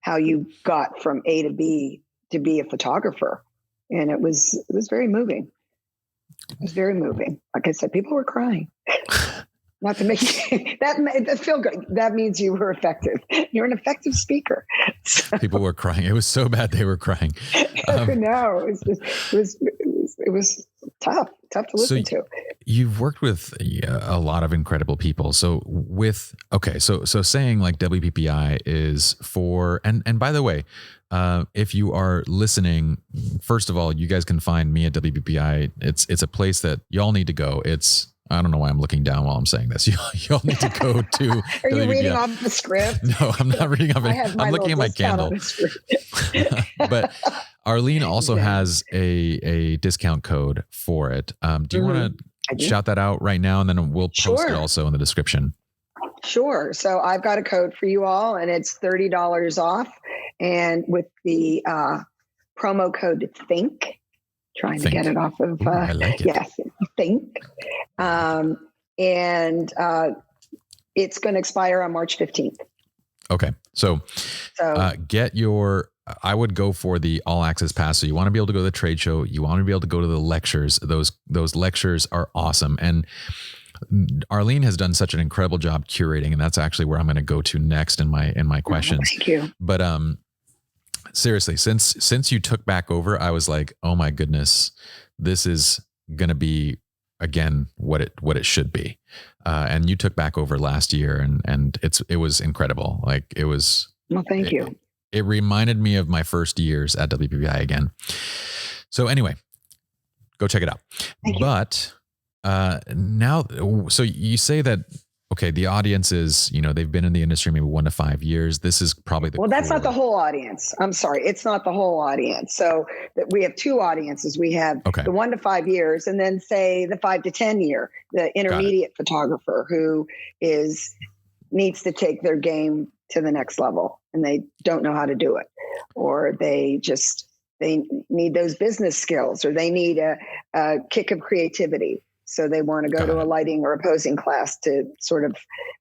how you got from A to B to be a photographer. And it was very moving. It was very moving. Like I said, people were crying. Not to make that feel good. That means you were effective. You're an effective speaker. So, people were crying. It was so bad they were crying. No, it was tough to listen to. You've worked with a lot of incredible people. So so saying like WPPI is for, and by the way, if you are listening, first of all, you guys can find me at WPPI. It's a place that y'all need to go. I don't know why I'm looking down while I'm saying this. Y'all need to go to. Are you reading off the script? No, I'm not reading off it. I'm looking at my candle. But Arlene also has a discount code for it. Do you want to shout that out right now, and then we'll post it also in the description? Sure. So I've got a code for you all, and it's $30 off, and with the promo code THINK. Trying to get it off of, I like it. Yes, think. And it's going to expire on March 15th. Okay. So I would go for the all access pass. So you want to be able to go to the trade show. You want to be able to go to the lectures. Those lectures are awesome. And Arlene has done such an incredible job curating. And that's actually where I'm going to go to next in my questions. Thank you. But, seriously, since you took back over, I was like, oh my goodness, this is going to be again what it should be. And you took back over last year and it was incredible. Like it was. Well, thank you. It reminded me of my first years at WPPI again. So anyway, go check it out. Thank you. But now, so you say that okay, the audience is, they've been in the industry maybe 1 to 5 years. This is probably well, that's not the whole audience. I'm sorry. It's not the whole audience. So we have two audiences. We have the 1 to 5 years, and then say the 5 to 10 year, the intermediate photographer who needs to take their game to the next level and they don't know how to do it, or they need those business skills, or they need a kick of creativity. So they want to go to a lighting or a posing class to sort of,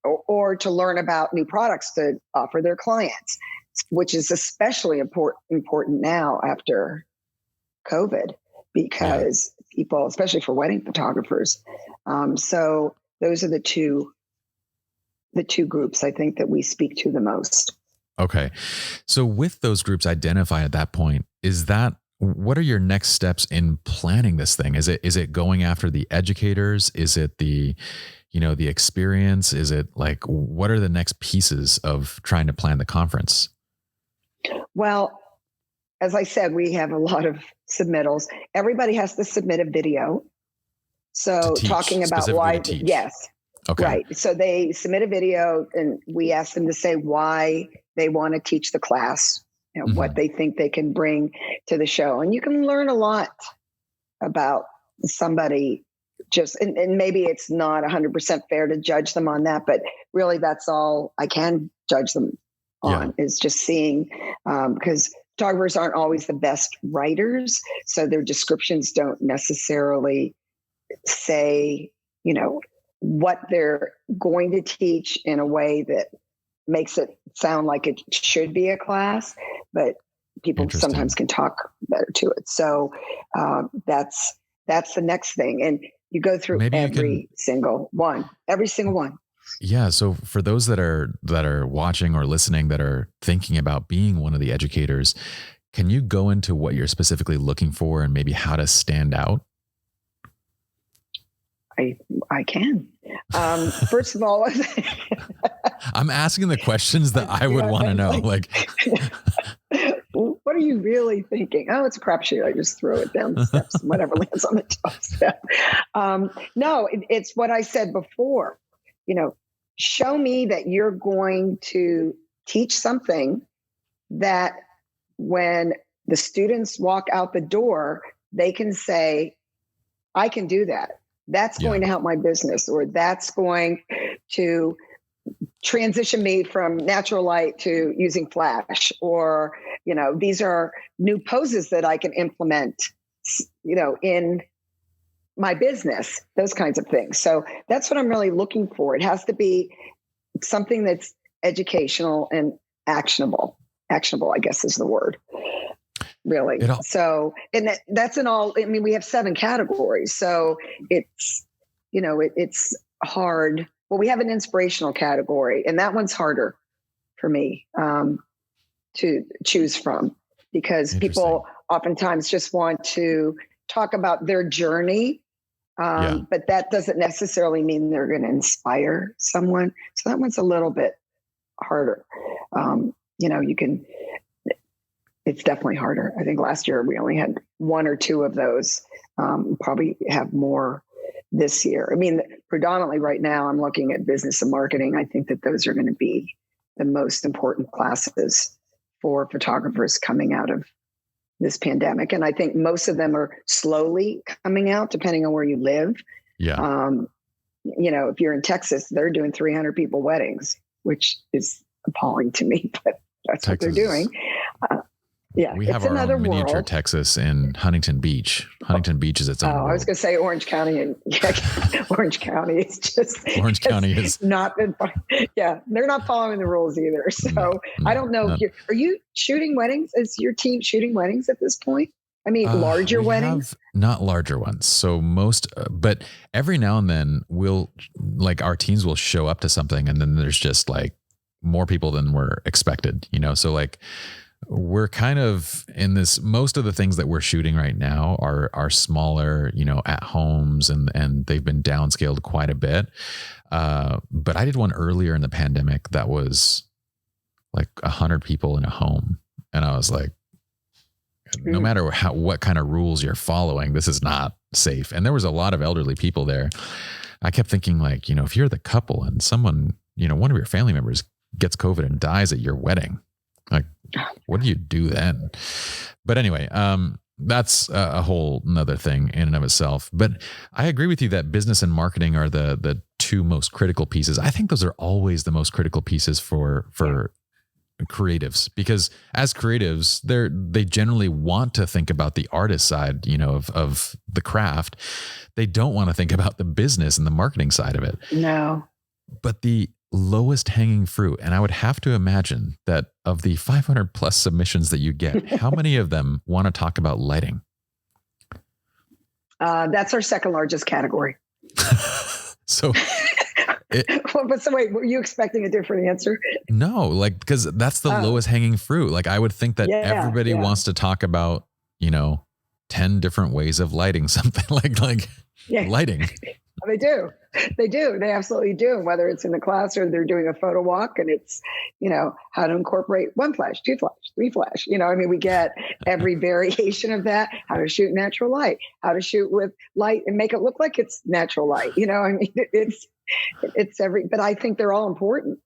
or to learn about new products to offer their clients, which is especially important now after COVID, because people, especially for wedding photographers. So those are the two groups I think that we speak to the most. Okay. So with those groups identified at that point, what are your next steps in planning this thing? Is it going after the educators? Is it the experience? Is it like, what are the next pieces of trying to plan the conference? Well, as I said, we have a lot of submittals. Everybody has to submit a video. So talking about why, yes. Okay. Right. So they submit a video and we ask them to say why they want to teach the class, what they think they can bring to the show. And you can learn a lot about somebody and maybe it's not 100% fair to judge them on that, but really that's all I can judge them on is just seeing, because photographers aren't always the best writers. So their descriptions don't necessarily say, what they're going to teach in a way that makes it sound like it should be a class, but people sometimes can talk better to it. So that's the next thing. And you go through every single one. Yeah. So for those that are watching or listening that are thinking about being one of the educators, can you go into what you're specifically looking for and maybe how to stand out? I can. First of all, I'm asking the questions that I would want to know. Like, what are you really thinking? Oh, it's a crapshoot. I just throw it down the steps, and whatever lands on the top step. No, it's what I said before. Show me that you're going to teach something that when the students walk out the door, they can say, I can do that. That's going to help my business, or that's going to transition me from natural light to using flash, or, these are new poses that I can implement, in my business, those kinds of things. So that's what I'm really looking for. It has to be something that's educational and actionable. Actionable, I guess is the word. Really. So, and that's in all, we have 7 categories. So it's, it's hard. Well, we have an inspirational category, and that one's harder for me to choose from, because people oftentimes just want to talk about their journey. But that doesn't necessarily mean they're going to inspire someone. So that one's a little bit harder. It's definitely harder. I think last year we only had 1 or 2 of those. Probably have more this year. Predominantly right now I'm looking at business and marketing. I think that those are going to be the most important classes for photographers coming out of this pandemic. And I think most of them are slowly coming out, depending on where you live. Yeah. If you're in Texas, they're doing 300 people weddings, which is appalling to me, but that's Texas. What they're doing. We have our own miniature world. Texas in Huntington Beach. Huntington Beach is its own world. I was going to say Orange County, and Orange County is just Orange County is not been. Yeah, they're not following the rules either. So no, I don't know. Are you shooting weddings? Is your team shooting weddings at this point? Larger weddings? Not larger ones. So most, but every now and then our teams will show up to something, and then there's just like more people than were expected. So like. We're kind of in this, most of the things that we're shooting right now are smaller, at homes, and they've been downscaled quite a bit. But I did one earlier in the pandemic that was like 100 people in a home. And I was like, no matter what kind of rules you're following, this is not safe. And there was a lot of elderly people there. I kept thinking like, if you're the couple and someone, one of your family members gets COVID and dies at your wedding, like, what do you do then? But anyway, that's a whole nother thing in and of itself. But I agree with you that business and marketing are the two most critical pieces. I think those are always the most critical pieces for creatives, because as creatives, they generally want to think about the artist side, of the craft. They don't want to think about the business and the marketing side of it. No. But the lowest hanging fruit, and I would have to imagine that of the 500 plus submissions that you get, how many of them want to talk about lighting? That's our second largest category. So but so wait, were you expecting a different answer? No, like, because that's the lowest hanging fruit. Like, I would think that everybody wants to talk about, 10 different ways of lighting something like lighting. They do. They absolutely do. Whether it's in the class or they're doing a photo walk and it's, how to incorporate 1 flash, 2 flash, 3 flash. We get every variation of that, how to shoot natural light, how to shoot with light and make it look like it's natural light. It's every, but I think they're all important.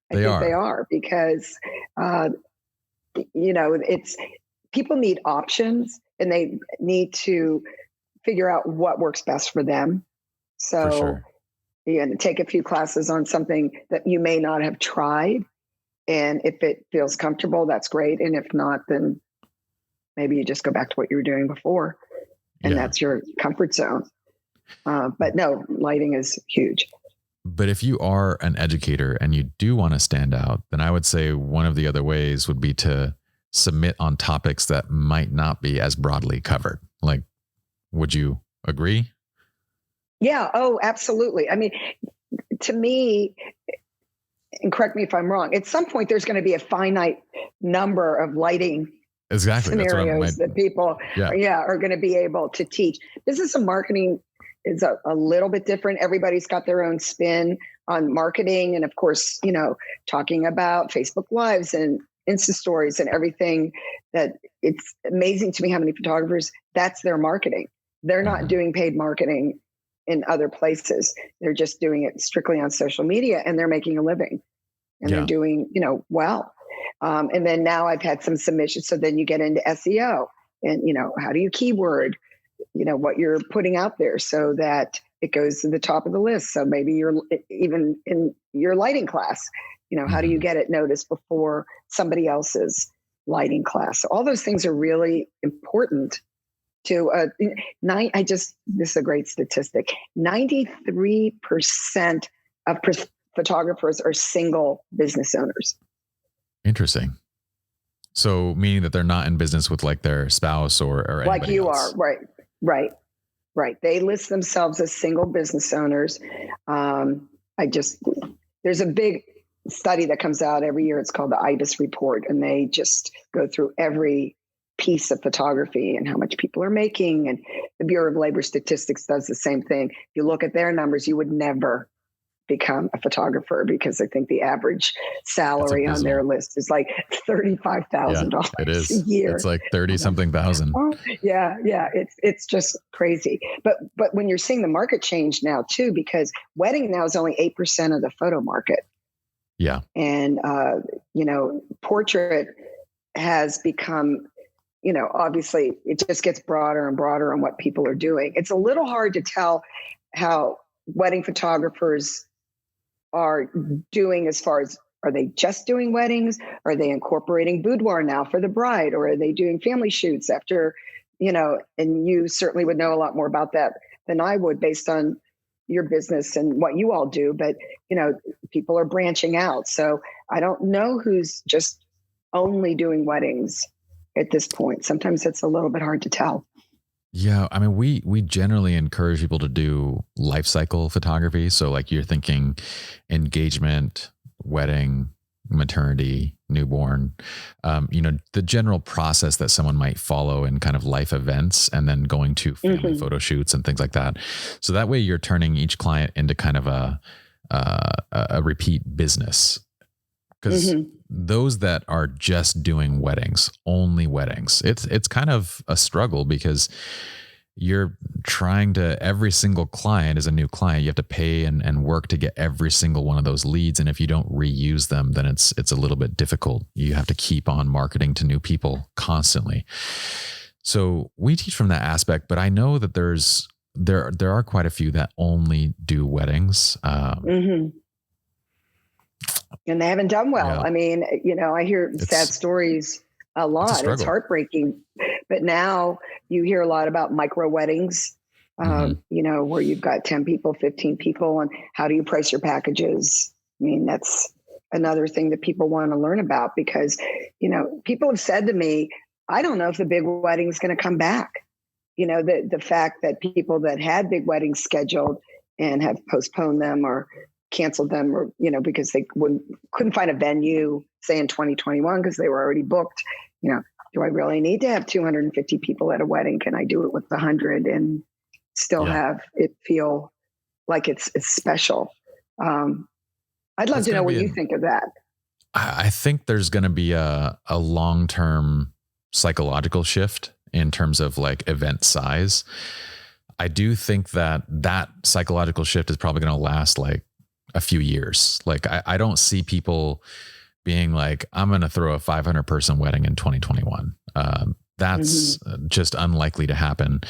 They are because, it's people need options and they need to figure out what works best for them. So for sure. Take a few classes on something that you may not have tried. And if it feels comfortable, that's great. And if not, then maybe you just go back to what you were doing before. And that's your comfort zone. But no, lighting is huge. But if you are an educator and you do want to stand out, then I would say one of the other ways would be to submit on topics that might not be as broadly covered. Like, would you agree? Yeah. Oh, absolutely. I mean, to me, and correct me if I'm wrong, at some point there's going to be a finite number of lighting scenarios that people are going to be able to teach. Business and marketing is a little bit different. Everybody's got their own spin on marketing. And of course, talking about Facebook Lives and Insta stories and everything, that it's amazing to me how many photographers, that's their marketing. They're not doing paid marketing in other places. They're just doing it strictly on social media and they're making a living and they're doing, well. And then now I've had some submissions. So then you get into SEO and, how do you keyword, what you're putting out there so that it goes to the top of the list. So maybe you're even in your lighting class, how do you get it noticed before somebody else's lighting class? So all those things are really important to this is a great statistic. 93% of photographers are single business owners. Interesting. So meaning that they're not in business with like their spouse or like you else. are. Right. They list themselves as single business owners. There's a big study that comes out every year. It's called the IBIS report. And they just go through every piece of photography and how much people are making. And the Bureau of Labor Statistics does the same thing. If you look at their numbers, you would never become a photographer because I think the average salary on their list is like $35,000 a year. It's like 30 something thousand. Yeah. It's just crazy. But when you're seeing the market change now too, because wedding now is only 8% of the photo market. Yeah. And, portrait has become, obviously it just gets broader and broader on what people are doing. It's a little hard to tell how wedding photographers are doing as far as, are they just doing weddings? Are they incorporating boudoir now for the bride? Or are they doing family shoots after, and you certainly would know a lot more about that than I would based on your business and what you all do. But, people are branching out. So I don't know who's just only doing weddings at this point. Sometimes it's a little bit hard to tell. Yeah. I mean, we generally encourage people to do life cycle photography. So like you're thinking engagement, wedding, maternity, newborn, the general process that someone might follow in kind of life events and then going to family photo shoots and things like that. So that way you're turning each client into kind of a repeat business. Because those that are just doing weddings, only weddings, it's kind of a struggle because you're trying to, every single client is a new client. You have to pay and work to get every single one of those leads. And if you don't reuse them, then it's a little bit difficult. You have to keep on marketing to new people constantly. So we teach from that aspect, but I know that there are quite a few that only do weddings. And they haven't done well. Yeah. I mean, I hear sad stories a lot. It's heartbreaking. But now you hear a lot about micro weddings, where you've got 10 people, 15 people, and how do you price your packages? I mean, that's another thing that people want to learn about because, people have said to me, I don't know if the big wedding is going to come back. The fact that people that had big weddings scheduled and have postponed them or canceled them or, because they couldn't find a venue, say in 2021, because they were already booked, do I really need to have 250 people at a wedding? Can I do it with 100 and still have it feel like it's special? I'd love to know what you think of that. I think there's going to be a long-term psychological shift in terms of like event size. I do think that psychological shift is probably going to last like a few years. Like I don't see people being like, I'm going to throw a 500 person wedding in 2021. That's just unlikely to happen.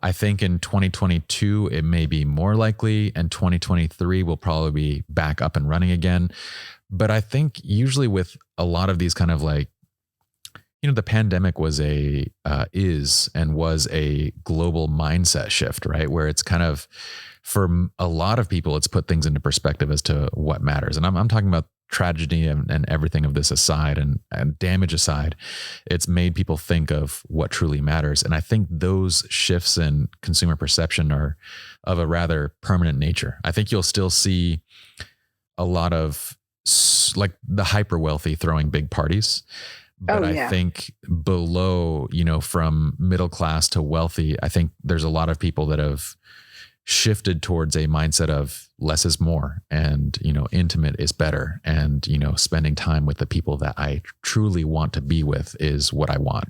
I think in 2022, it may be more likely, and 2023 will probably be back up and running again. But I think usually with a lot of these kind of like, the pandemic was a global mindset shift, right? Where it's kind of, for a lot of people, it's put things into perspective as to what matters. And I'm talking about tragedy and everything of this aside and damage aside, it's made people think of what truly matters. And I think those shifts in consumer perception are of a rather permanent nature. I think you'll still see a lot of like the hyper wealthy throwing big parties. But I think below, from middle class to wealthy, I think there's a lot of people that have shifted towards a mindset of less is more and, intimate is better. And, spending time with the people that I truly want to be with is what I want.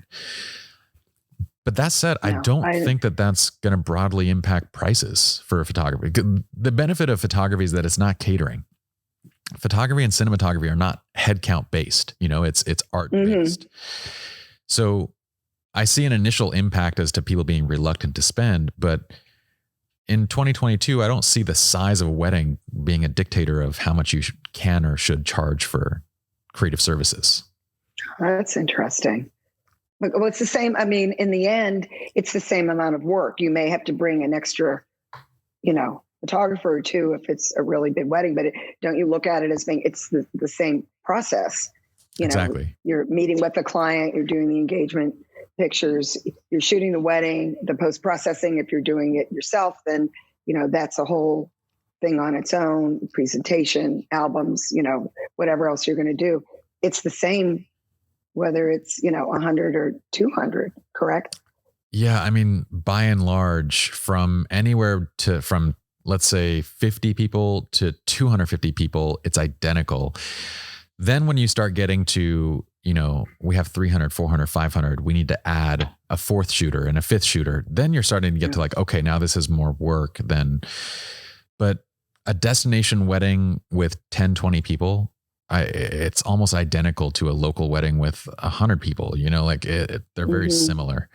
But that said, I don't think that that's going to broadly impact prices for photography. The benefit of photography is that it's not catering. Photography and cinematography are not headcount based, it's art based. So I see an initial impact as to people being reluctant to spend, but in 2022, I don't see the size of a wedding being a dictator of how much you can or should charge for creative services. That's interesting. Well, it's the same. I mean, in the end, it's the same amount of work. You may have to bring an extra, photographer or two if it's a really big wedding, but don't you look at it as being, it's the same process. Exactly. You're meeting with the client, you're doing the engagement pictures, you're shooting the wedding, the post-processing. If you're doing it yourself, then, that's a whole thing on its own, presentation, albums, whatever else you're going to do. It's the same, whether it's, 100 or 200, correct? Yeah. I mean, by and large, from let's say 50 people to 250 people, it's identical. Then when you start getting to, we have 300, 400, 500, we need to add a fourth shooter and a fifth shooter. Then you're starting to get to like, okay, now this is more work but a destination wedding with 10, 20 people, it's almost identical to a local wedding with 100 people, they're very similar.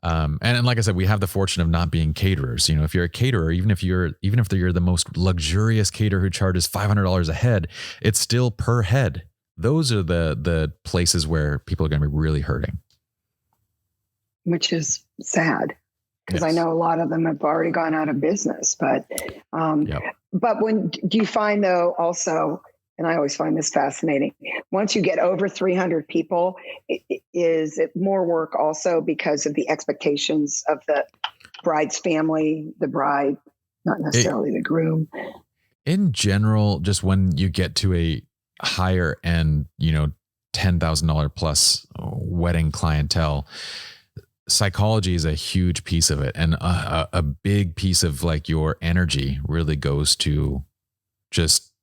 And like I said, we have the fortune of not being caterers. If you're a caterer, even if you're the most luxurious caterer who charges $500 a head, it's still per head. Those are the places where people are going to be really hurting. Which is sad because I know a lot of them have already gone out of business. But do you find though also, and I always find this fascinating, once you get over 300 people, is it more work also because of the expectations of the bride's family, the bride, not necessarily the groom? In general, just when you get to a higher end, $10,000 plus wedding clientele, psychology is a huge piece of it. And a big piece of like your energy really goes to just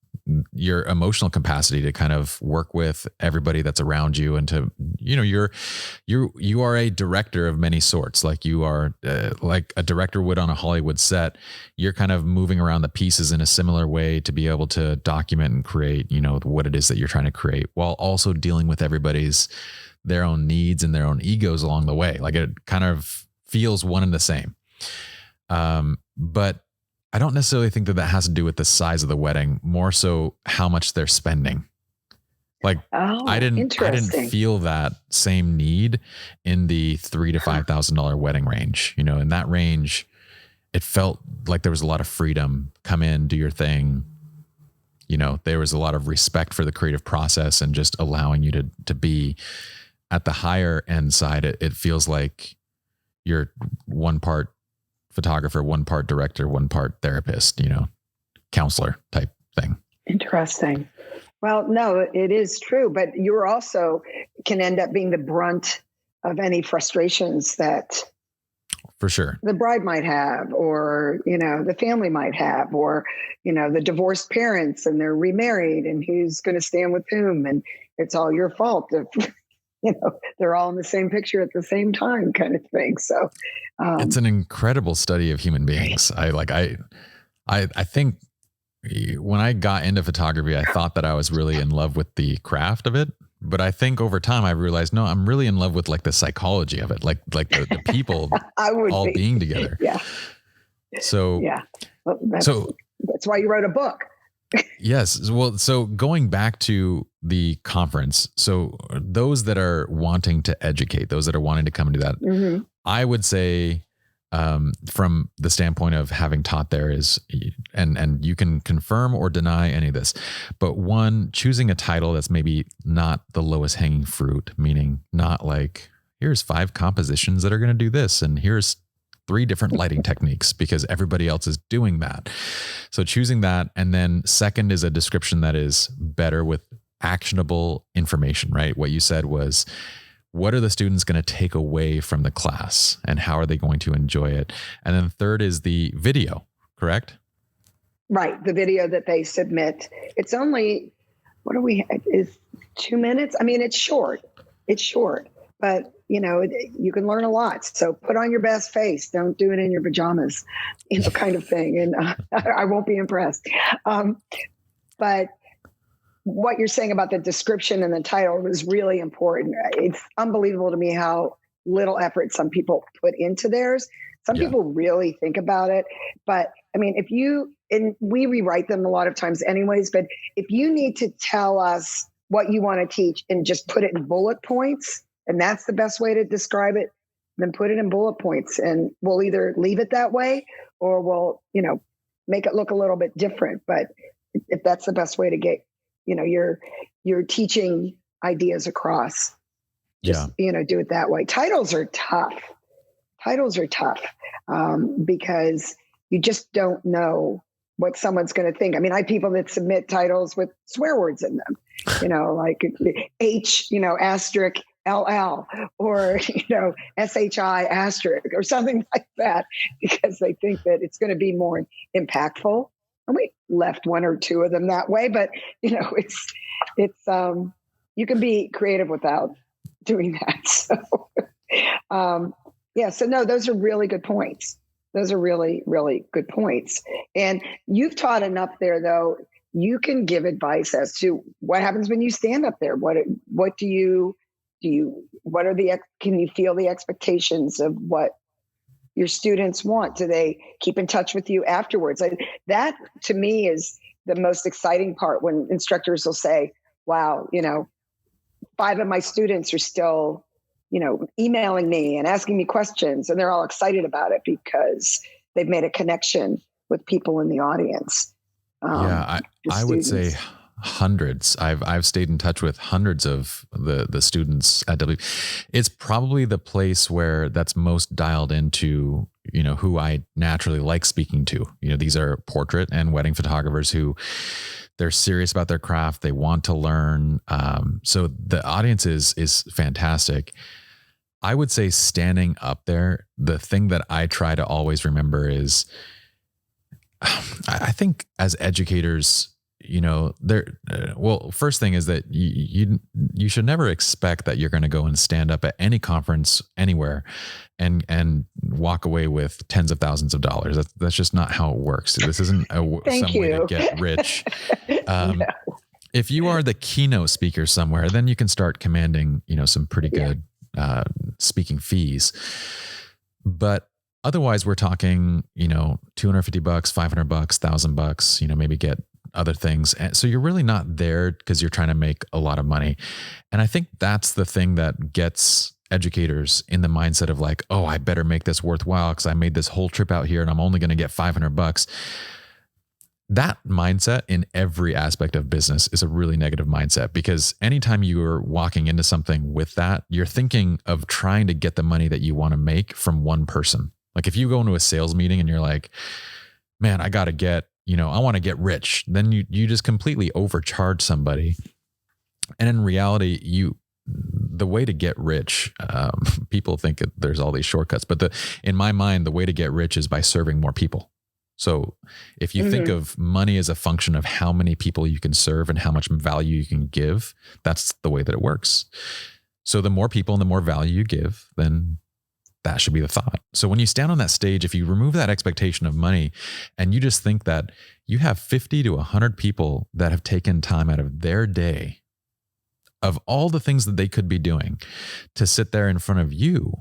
your emotional capacity to kind of work with everybody that's around you, and to, you are a director of many sorts. Like you are like a director would on a Hollywood set. You're kind of moving around the pieces in a similar way to be able to document and create, what it is that you're trying to create, while also dealing with their own needs and their own egos along the way. Like it kind of feels one and the same. But I don't necessarily think that has to do with the size of the wedding, more so how much they're spending. Like I didn't feel that same need in the $3,000 to $5,000 wedding range. In that range, it felt like there was a lot of freedom. Come in, do your thing. There was a lot of respect for the creative process and just allowing you to be. At the higher end side, it feels like you're one part photographer, one part director, one part therapist, counselor type thing. Interesting. Well, no, it is true, but you're also can end up being the brunt of any frustrations that for sure the bride might have, or, the family might have, or, the divorced parents and they're remarried and who's going to stand with whom. And it's all your fault if, they're all in the same picture at the same time, kind of thing. So it's an incredible study of human beings. I think when I got into photography, I thought that I was really in love with the craft of it. But I think over time I realized, no, I'm really in love with like the psychology of it, like the people all being together. Yeah. So, yeah. Well, that's why you wrote a book. Yes. Well, so going back to the conference, so those that are wanting to educate, those that are wanting to come and do that, mm-hmm. I would say from the standpoint of having taught there is, and you can confirm or deny any of this, but one, choosing a title that's maybe not the lowest hanging fruit, meaning not like, here's 5 compositions that are going to do this, and here's 3 different lighting techniques because everybody else is doing that. So choosing that. And then second is a description that is better with actionable information, right? What you said was, what are the students going to take away from the class and how are they going to enjoy it? And then third is the video, correct? Right. The video that they submit. It's only, is 2 minutes? I mean, it's short, but you can learn a lot. So put on your best face. Don't do it in your pajamas, kind of thing. And I won't be impressed. But what you're saying about the description and the title was really important. It's unbelievable to me how little effort some people put into theirs. Some people really think about it. But I mean, and we rewrite them a lot of times anyways, but if you need to tell us what you want to teach and just put it in bullet points, and that's the best way to describe it, then put it in bullet points, and we'll either leave it that way or we'll, make it look a little bit different. But if that's the best way to get, your teaching ideas across, just, do it that way. Titles are tough because you just don't know what someone's going to think. I mean, I have people that submit titles with swear words in them, like H, asterisk LL, or, SHI asterisk or something like that, because they think that it's going to be more impactful. And we left 1 or 2 of them that way, but it's you can be creative without doing that. So, so no, those are really good points. Those are really, really good points. And you've taught enough there, though. You can give advice as to what happens when you stand up there. What do you can you feel the expectations of what your students want? Do they keep in touch with you afterwards? That to me is the most exciting part, when instructors will say, wow, 5 of my students are still, emailing me and asking me questions, and they're all excited about it because they've made a connection with people in the audience. I would say hundreds. I've stayed in touch with hundreds of the students at W. It's probably the place where that's most dialed into, who I naturally like speaking to. These are portrait and wedding photographers who they're serious about their craft. They want to learn. So the audience is fantastic. I would say standing up there, the thing that I try to always remember is, I think as educators, well, first thing is that you should never expect that you're going to go and stand up at any conference anywhere and walk away with tens of thousands of dollars. That's just not how it works. This isn't some way to get rich. No. If you are the keynote speaker somewhere, then you can start commanding, some pretty good speaking fees. But otherwise, we're talking, $250, $500, $1,000, maybe get other things. And so you're really not there because you're trying to make a lot of money. And I think that's the thing that gets educators in the mindset of like, oh, I better make this worthwhile because I made this whole trip out here and I'm only going to get $500. That mindset in every aspect of business is a really negative mindset, because anytime you're walking into something with that, you're thinking of trying to get the money that you want to make from one person. Like if you go into a sales meeting and you're like, man, I got to get, I want to get rich. Then you just completely overcharge somebody. And in reality, the way to get rich, people think there's all these shortcuts, but in my mind, the way to get rich is by serving more people. So if you think of money as a function of how many people you can serve and how much value you can give, that's the way that it works. So the more people and the more value you give, then that should be the thought. So when you stand on that stage, if you remove that expectation of money and you just think that you have 50 to 100 people that have taken time out of their day, of all the things that they could be doing, to sit there in front of you,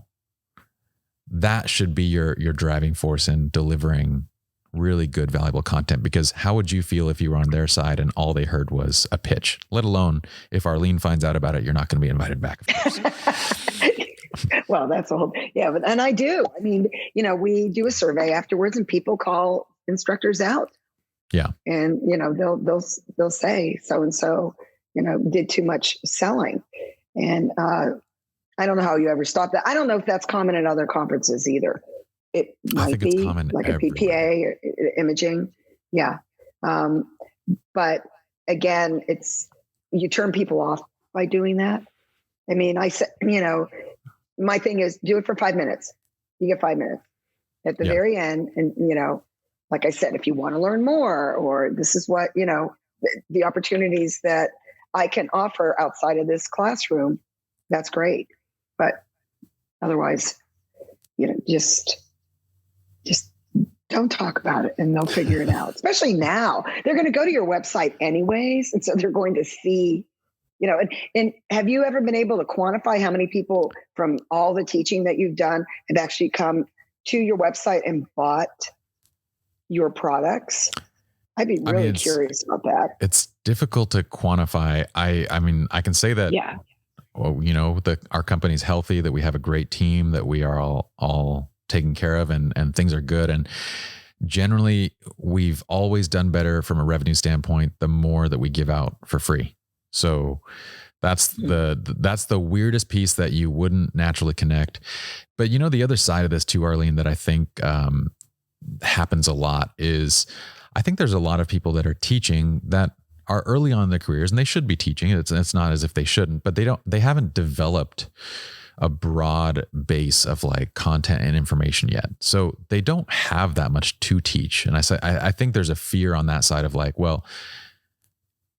that should be your driving force in delivering really good, valuable content. Because how would you feel if you were on their side and all they heard was a pitch? Let alone if Arlene finds out about it, you're not going to be invited back, of course. Well, that's a whole, and I do. I mean, we do a survey afterwards and people call instructors out. Yeah. And, they'll say so-and-so, did too much selling. And I don't know how you ever stop that. I don't know if that's common at other conferences either. It might be like everywhere. A PPA or imaging. Yeah. But again, you turn people off by doing that. I mean, I said, my thing is do it for 5 minutes. You get 5 minutes at the very end. And, like I said, if you want to learn more, or this is what, the opportunities that I can offer outside of this classroom, that's great. But otherwise, just don't talk about it and they'll figure it out. Especially now, they're going to go to your website anyways. And so they're going to see, and have you ever been able to quantify how many people from all the teaching that you've done have actually come to your website and bought your products? I'd be really curious about that. It's difficult to quantify. I mean, I can say that, well, our company's healthy, that we have a great team, that we are all taken care of and things are good. And generally we've always done better from a revenue standpoint, the more that we give out for free. So that's the weirdest piece that you wouldn't naturally connect. But the other side of this too, Arlene, that I think happens a lot is I think there's a lot of people that are teaching that are early on in their careers, and they should be teaching. It's not as if they shouldn't, but they haven't developed a broad base of like content and information yet. So they don't have that much to teach. And I think there's a fear on that side of like, well,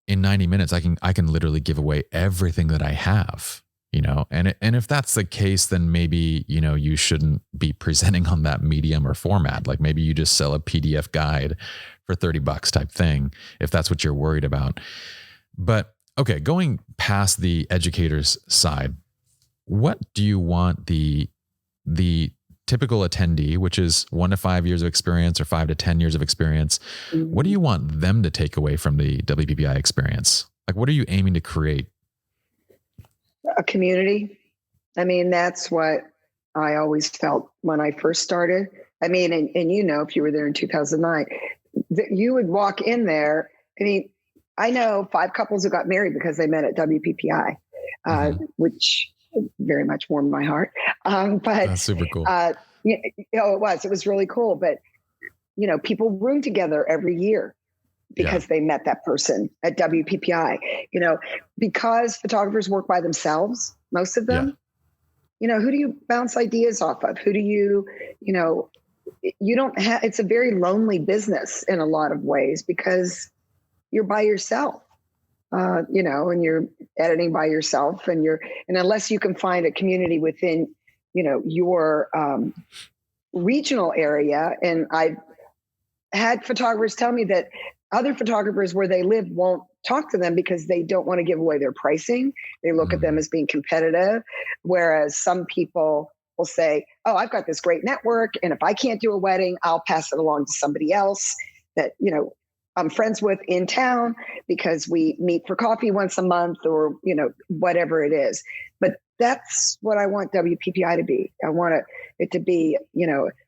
in 90 minutes, I can literally give away everything that I have, and if that's the case, then maybe, you shouldn't be presenting on that medium or format. Like maybe you just sell a PDF guide for $30 type thing, if that's what you're worried about. But okay, going past the educator's side, what do you want the typical attendee, which is 1 to 5 years of experience or 5 to 10 years of experience, what do you want them to take away from the WPPI experience? Like, what are you aiming to create? A community. I mean, that's what I always felt when I first started. I mean, and if you were there in 2009, you would walk in there. I mean, I know 5 couples who got married because they met at WPPI, which very much warmed my heart. But that's super cool. It was really cool. But, people room together every year because they met that person at WPPI, because photographers work by themselves, most of them, who do you bounce ideas off of? Who do you don't have, it's a very lonely business in a lot of ways because you're by yourself, and you're editing by yourself, and unless you can find a community within, your regional area. And I've had photographers tell me that other photographers where they live won't talk to them because they don't want to give away their pricing. They look at them as being competitive. Whereas some people will say, oh, I've got this great network, and if I can't do a wedding, I'll pass it along to somebody else that, I'm friends with in town because we meet for coffee once a month or, whatever it is. But that's what I want WPPI to be. I want it to be,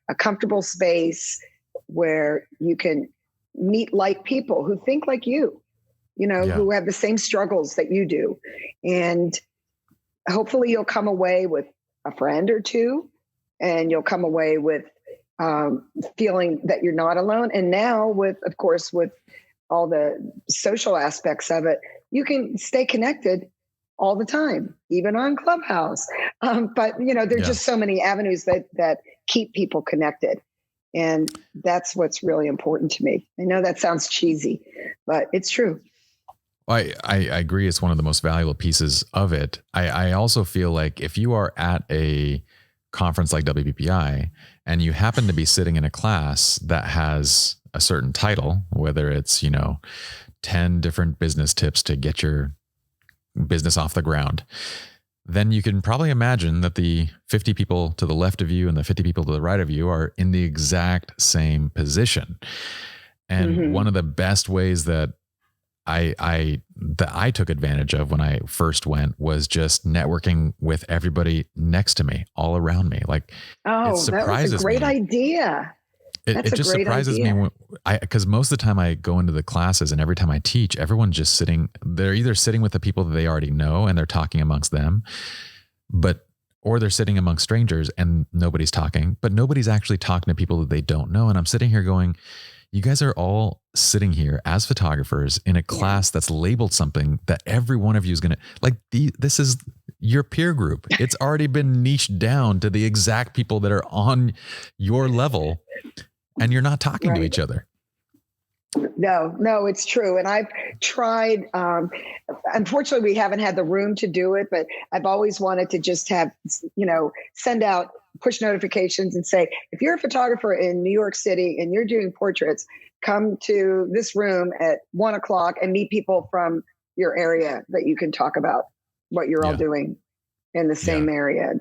a comfortable space where you can meet like people who think like you, who have the same struggles that you do. And hopefully you'll come away with a friend or two, and you'll come away with feeling that you're not alone. And now with all the social aspects of it, you can stay connected all the time, even on Clubhouse. But there's just so many avenues that keep people connected. And that's what's really important to me. I know that sounds cheesy, but it's true. I agree. It's one of the most valuable pieces of it. I also feel like if you are at a conference like WPPI and you happen to be sitting in a class that has a certain title, whether it's, 10 different business tips to get your business off the ground, then you can probably imagine that the 50 people to the left of you and the 50 people to the right of you are in the exact same position. And one of the best ways that I took advantage of when I first went was just networking with everybody next to me, all around me. Like, it surprises that was a great me. idea. It just surprises me because most of the time I go into the classes and every time I teach, everyone's just sitting. They're either sitting with the people that they already know and they're talking amongst them, or they're sitting among strangers and nobody's talking, but nobody's actually talking to people that they don't know. And I'm sitting here going, you guys are all sitting here as photographers in a class that's labeled something that every one of you is going to like. This is your peer group. It's already been niched down to the exact people that are on your level, and you're not talking to each other. No, it's true. And I've tried, unfortunately, we haven't had the room to do it, but I've always wanted to just have, send out push notifications and say, if you're a photographer in New York City and you're doing portraits, come to this room at 1:00 and meet people from your area that you can talk about what you're all doing in the same area.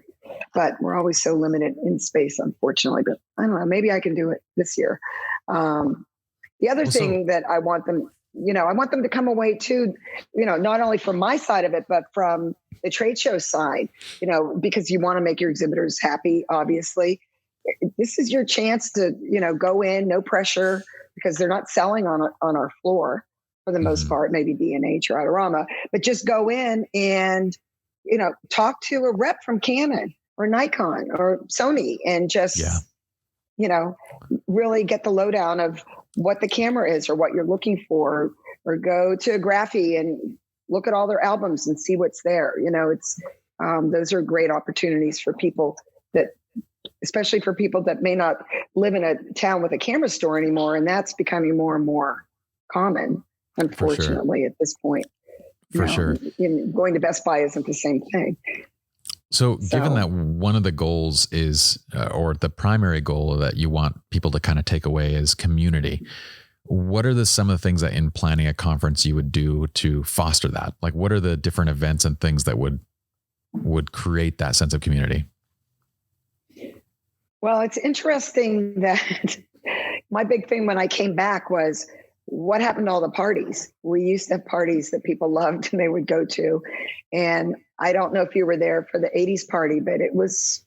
But we're always so limited in space, unfortunately. But I don't know, maybe I can do it this year. The other thing that I want them, I want them to come away too, not only from my side of it, but from the trade show side, because you want to make your exhibitors happy, obviously. This is your chance to, go in, no pressure, because they're not selling on our floor for the most part, maybe B&H or Autorama, but just go in and, talk to a rep from Canon or Nikon or Sony and just, really get the lowdown of what the camera is or what you're looking for, or go to Graphy and look at all their albums and see what's there. It's those are great opportunities for people especially for people that may not live in a town with a camera store anymore. And that's becoming more and more common, unfortunately, at this point. For sure. Going to Best Buy isn't the same thing. So given that one of the goals is, or the primary goal that you want people to kind of take away is community, what are some of the things that in planning a conference you would do to foster that? Like, what are the different events and things that would create that sense of community? Well, it's interesting that my big thing when I came back was, what happened to all the parties? We used to have parties that people loved and they would go to. And I don't know if you were there for the 80s party, but it was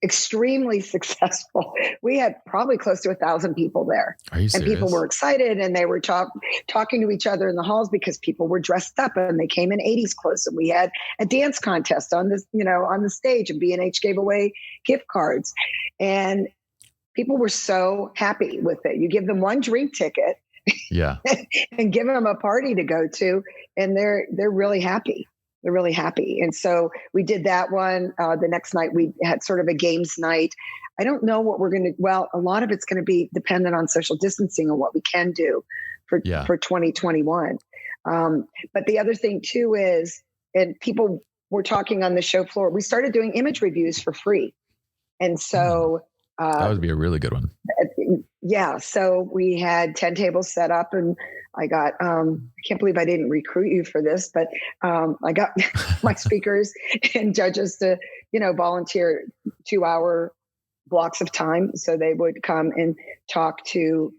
extremely successful. We had probably close to 1,000 people there. Are you serious? And people were excited and they were talking to each other in the halls because people were dressed up and they came in 80s clothes. And we had a dance contest on this, on the stage, and B&H gave away gift cards. And people were so happy with it. You give them one drink ticket and give them a party to go to, and they're really happy. They're really happy. And so we did that one. The next night we had sort of a games night. I don't know what we're going to, a lot of it's going to be dependent on social distancing and what we can do for 2021. But the other thing too is, and people were talking on the show floor, we started doing image reviews for free. And so that would be a really good one. Yeah. So we had 10 tables set up, and I got, I can't believe I didn't recruit you for this, but I got my speakers and judges to, volunteer 2-hour blocks of time. So they would come and talk to,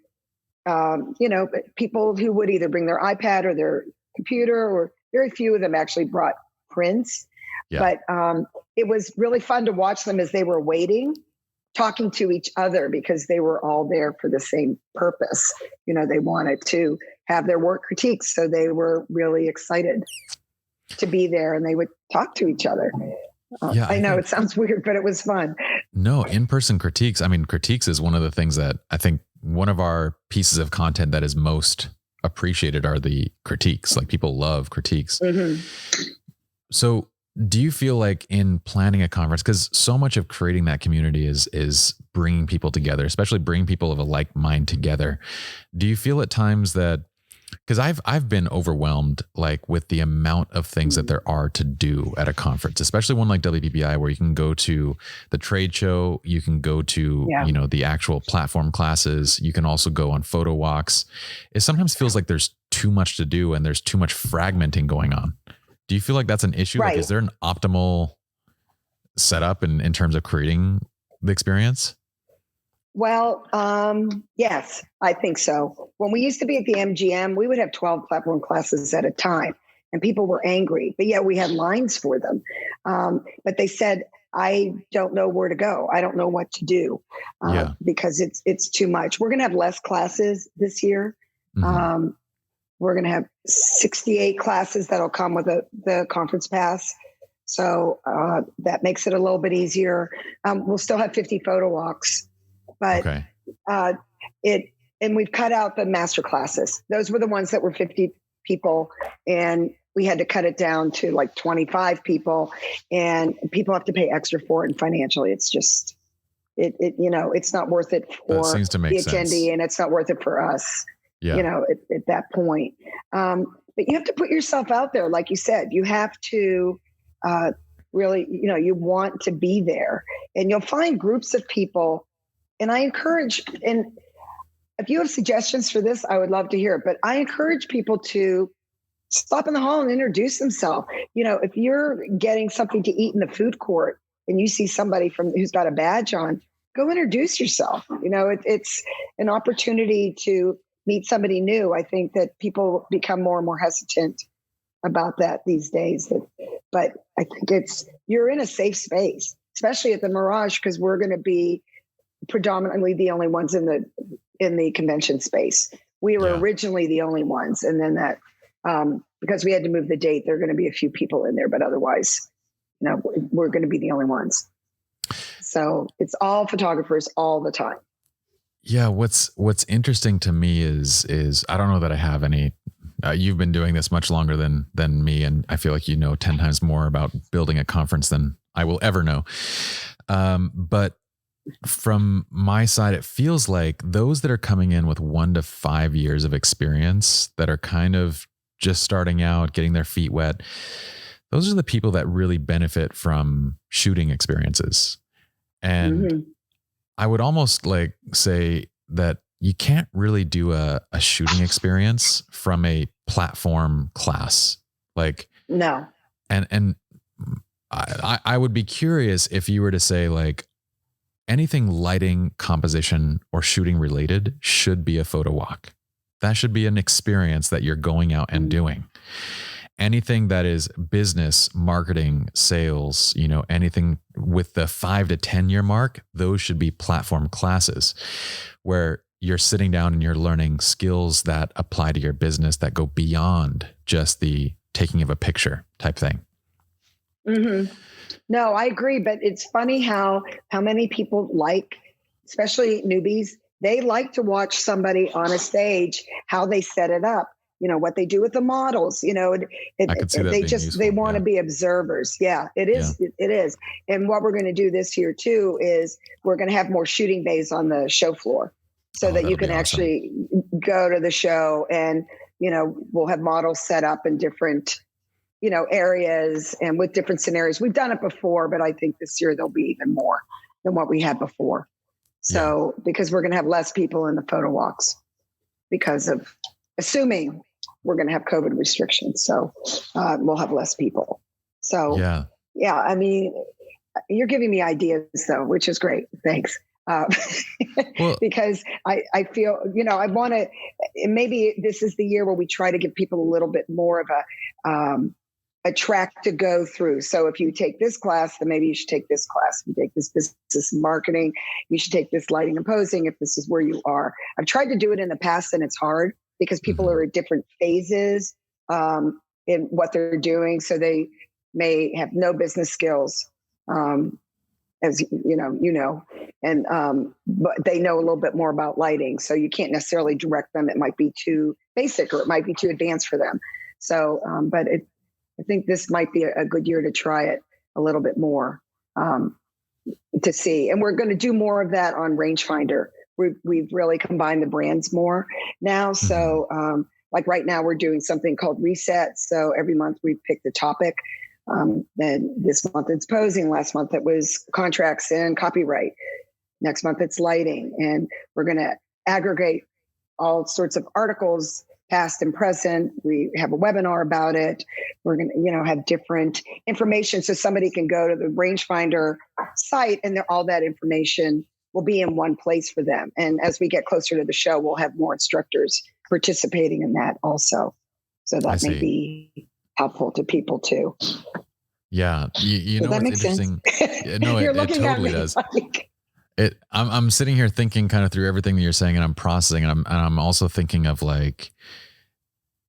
people who would either bring their iPad or their computer, or very few of them actually brought prints. Yeah. But it was really fun to watch them as they were waiting, talking to each other, because they were all there for the same purpose. They wanted to have their work critiqued. So they were really excited to be there, and they would talk to each other. I know it sounds weird, but it was fun. No, in-person critiques. I mean, critiques is one of the things that I think one of our pieces of content that is most appreciated are the critiques. Like, people love critiques. Mm-hmm. So do you feel like in planning a conference, because so much of creating that community is bringing people together, especially bringing people of a like mind together. Do you feel at times that, because I've been overwhelmed, like, with the amount of things that there are to do at a conference, especially one like WPPI, where you can go to the trade show, you can go to, the actual platform classes. You can also go on photo walks. It sometimes feels like there's too much to do and there's too much fragmenting going on. Do you feel like that's an issue? Right. Like, is there an optimal setup in terms of creating the experience? Well, yes, I think so. When we used to be at the MGM, we would have 12 platform classes at a time, and people were angry. But yeah, we had lines for them. But they said, I don't know where to go. I don't know what to do because it's too much. We're going to have less classes this year. Mm-hmm. We're going to have 68 classes that'll come with the conference pass. So that makes it a little bit easier. We'll still have 50 photo walks, but and we've cut out the master classes. Those were the ones that were 50 people, and we had to cut it down to like 25 people, and people have to pay extra for it. And financially, it's just, it's not worth it for the attendee, and it's not worth it for us. Yeah. At that point. But you have to put yourself out there. Like you said, you have to really, you want to be there, and you'll find groups of people. And I encourage, and if you have suggestions for this, I would love to hear it, but I encourage people to stop in the hall and introduce themselves. If you're getting something to eat in the food court and you see somebody who's got a badge on, go introduce yourself. It's an opportunity to meet somebody new. I think that people become more and more hesitant about that these days. But I think you're in a safe space, especially at the Mirage, because we're going to be predominantly the only ones in the convention space. We were originally the only ones. And then that, because we had to move the date, there are going to be a few people in there, but otherwise, we're going to be the only ones. So it's all photographers all the time. Yeah. What's interesting to me is I don't know that I have any, you've been doing this much longer than me. And I feel like 10 times more about building a conference than I will ever know. But from my side, it feels like those that are coming in with 1 to 5 years of experience, that are kind of just starting out, getting their feet wet, those are the people that really benefit from shooting experiences. And I would almost like say that you can't really do a shooting experience from a platform class. Like, no. And I would be curious if you were to say, like, anything lighting, composition, or shooting related should be a photo walk. That should be an experience that you're going out and doing. Anything that is business, marketing, sales, anything with the 5 to 10 year mark, those should be platform classes where you're sitting down and you're learning skills that apply to your business that go beyond just the taking of a picture type thing. Mm-hmm. No, I agree. But it's funny how many people especially newbies, they like to watch somebody on a stage, how they set it up, what they do with the models, I could see that being useful. They want to be observers. Yeah, it is. Yeah. It is. And what we're going to do this year too, is we're going to have more shooting bays on the show floor. so that you that'll be can awesome. actually go to the show, and, we'll have models set up in different, areas and with different scenarios. We've done it before, but I think this year there'll be even more than what we had before. So, because we're going to have less people in the photo walks because of assuming we're going to have COVID restrictions. So we'll have less people. So yeah, I mean, you're giving me ideas though, which is great. Thanks. Well, because I feel, I want to, maybe this is the year where we try to give people a little bit more of a track to go through. So if you take this class, then maybe you should take this class. If you take this business and marketing, you should take this lighting and posing if this is where you are. I've tried to do it in the past and it's hard because people are at different phases in what they're doing. So they may have no business skills, as and but they know a little bit more about lighting. So you can't necessarily direct them. It might be too basic or it might be too advanced for them. So, but I think this might be a good year to try it a little bit more to see. And we're going to do more of that on Rangefinder. We've really combined the brands more now. So like right now we're doing something called Reset. So every month we pick the topic. Then this month it's posing. Last month it was contracts and copyright. Next month it's lighting. And we're going to aggregate all sorts of articles, past and present. We have a webinar about it. We're going to, have different information so somebody can go to the Rangefinder site and all that information will be in one place for them. And as we get closer to the show, we'll have more instructors participating in that also. So that may be helpful to people too. Yeah. You know what's interesting? No, it totally does. I'm sitting here thinking kind of through everything that you're saying and I'm processing and I'm also thinking of like,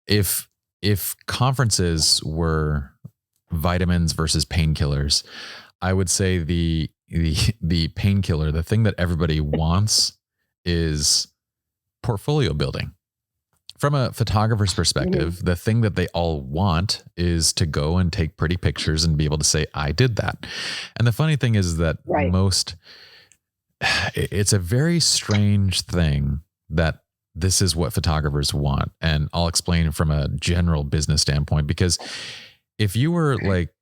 if conferences were vitamins versus painkillers, I would say the painkiller, the thing that everybody wants is portfolio building. From a photographer's perspective, the thing that they all want is to go and take pretty pictures and be able to say, I did that. And the funny thing is that it's a very strange thing that this is what photographers want. And I'll explain from a general business standpoint, because if you were like,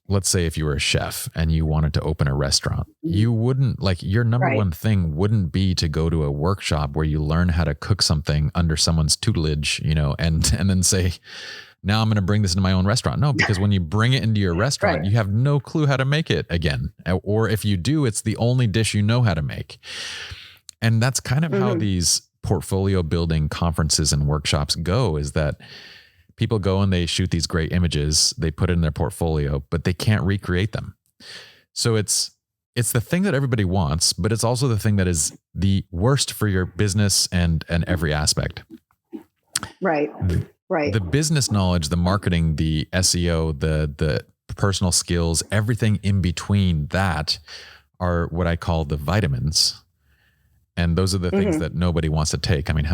let's say if you were a chef and you wanted to open a restaurant, you wouldn't like your number one thing wouldn't be to go to a workshop where you learn how to cook something under someone's tutelage, and then say, now I'm going to bring this into my own restaurant. No, because when you bring it into your restaurant, you have no clue how to make it again. Or if you do, it's the only dish you know how to make. And that's kind of how these portfolio building conferences and workshops go, is that people go and they shoot these great images, they put it in their portfolio, but they can't recreate them. So it's the thing that everybody wants, but it's also the thing that is the worst for your business and every aspect. Right. The business knowledge, the marketing, the SEO, the personal skills, everything in between that are what I call the vitamins. And those are the things that nobody wants to take. I mean,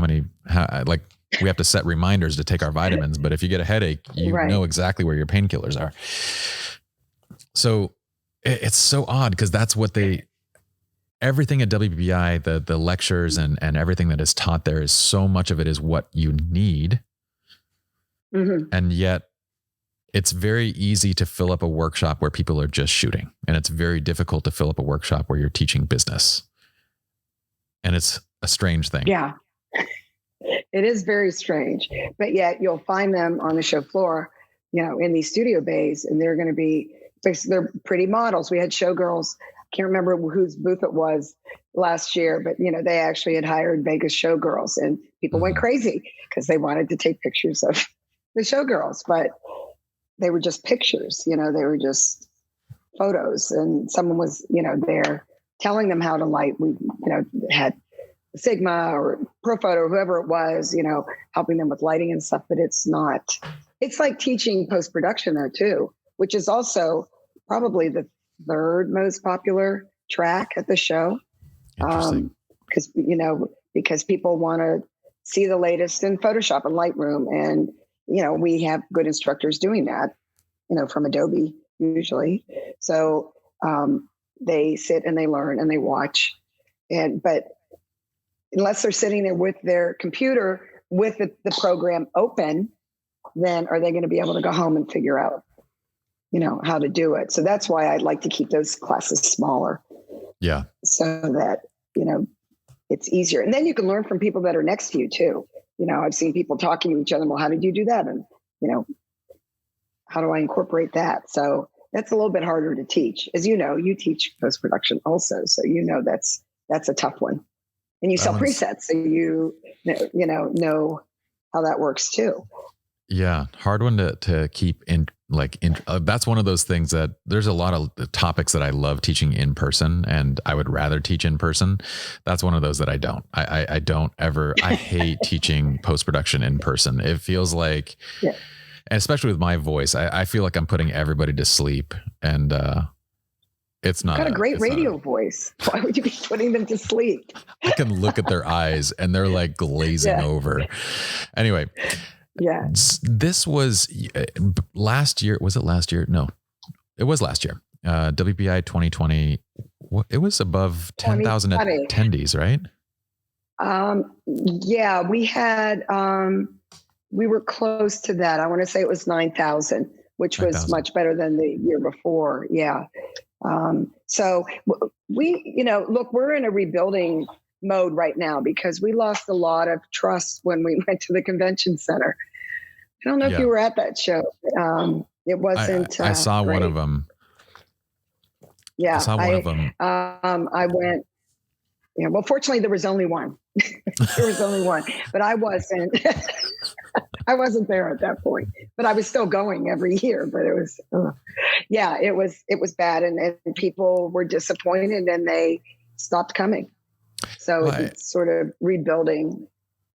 we have to set reminders to take our vitamins, but if you get a headache, you know exactly where your painkillers are. So it's so odd because that's what everything at WPPI, the lectures and everything that is taught there is so much of it is what you need. And yet it's very easy to fill up a workshop where people are just shooting. And it's very difficult to fill up a workshop where you're teaching business. And it's a strange thing. Yeah. It is very strange, but yet you'll find them on the show floor, in these studio bays, and they're going to be, they're pretty models. We had showgirls. I can't remember whose booth it was last year, but they actually had hired Vegas showgirls, and people went crazy because they wanted to take pictures of the showgirls, but they were just pictures, they were just photos, and someone was, there telling them how to light. We, had Sigma or Profoto or whoever it was, helping them with lighting and stuff, but it's like teaching post-production though too, which is also probably the third most popular track at the show. Because people want to see the latest in Photoshop and Lightroom. And, we have good instructors doing that, from Adobe usually. So they sit and they learn and they watch. But unless they're sitting there with their computer with the program open, then are they going to be able to go home and figure out, how to do it? So that's why I'd like to keep those classes smaller. Yeah. So that, it's easier. And then you can learn from people that are next to you too. I've seen people talking to each other. Well, how did you do that? And, how do I incorporate that? So that's a little bit harder to teach. As you know, you teach post-production also. So, that's a tough one. And you sell presets. So you know how that works too. Yeah. Hard one to keep in. That's one of those things that there's a lot of topics that I love teaching in person and I would rather teach in person. That's one of those that I don't. I don't ever, I hate teaching post-production in person. It feels like, especially with my voice, I feel like I'm putting everybody to sleep and it's not. You've got a great radio voice. Why would you be putting them to sleep? I can look at their eyes and they're like glazing over. Anyway. Yeah. This was last year. Was it last year? No, it was last year. WPPI 2020. It was above 10,000 attendees, right? Yeah, we had, we were close to that. I want to say it was 9,000, which was much better than the year before. Yeah. So we, look, we're in a rebuilding mode right now because we lost a lot of trust when we went to the convention center. I don't know if you were at that show. It wasn't. I saw great. one of them. Yeah, I saw one of them. I went. Yeah, well, fortunately, there was only one. There was only one, but I wasn't. I wasn't there at that point, but I was still going every year. But it was, it was bad, and people were disappointed, and they stopped coming. So it's sort of rebuilding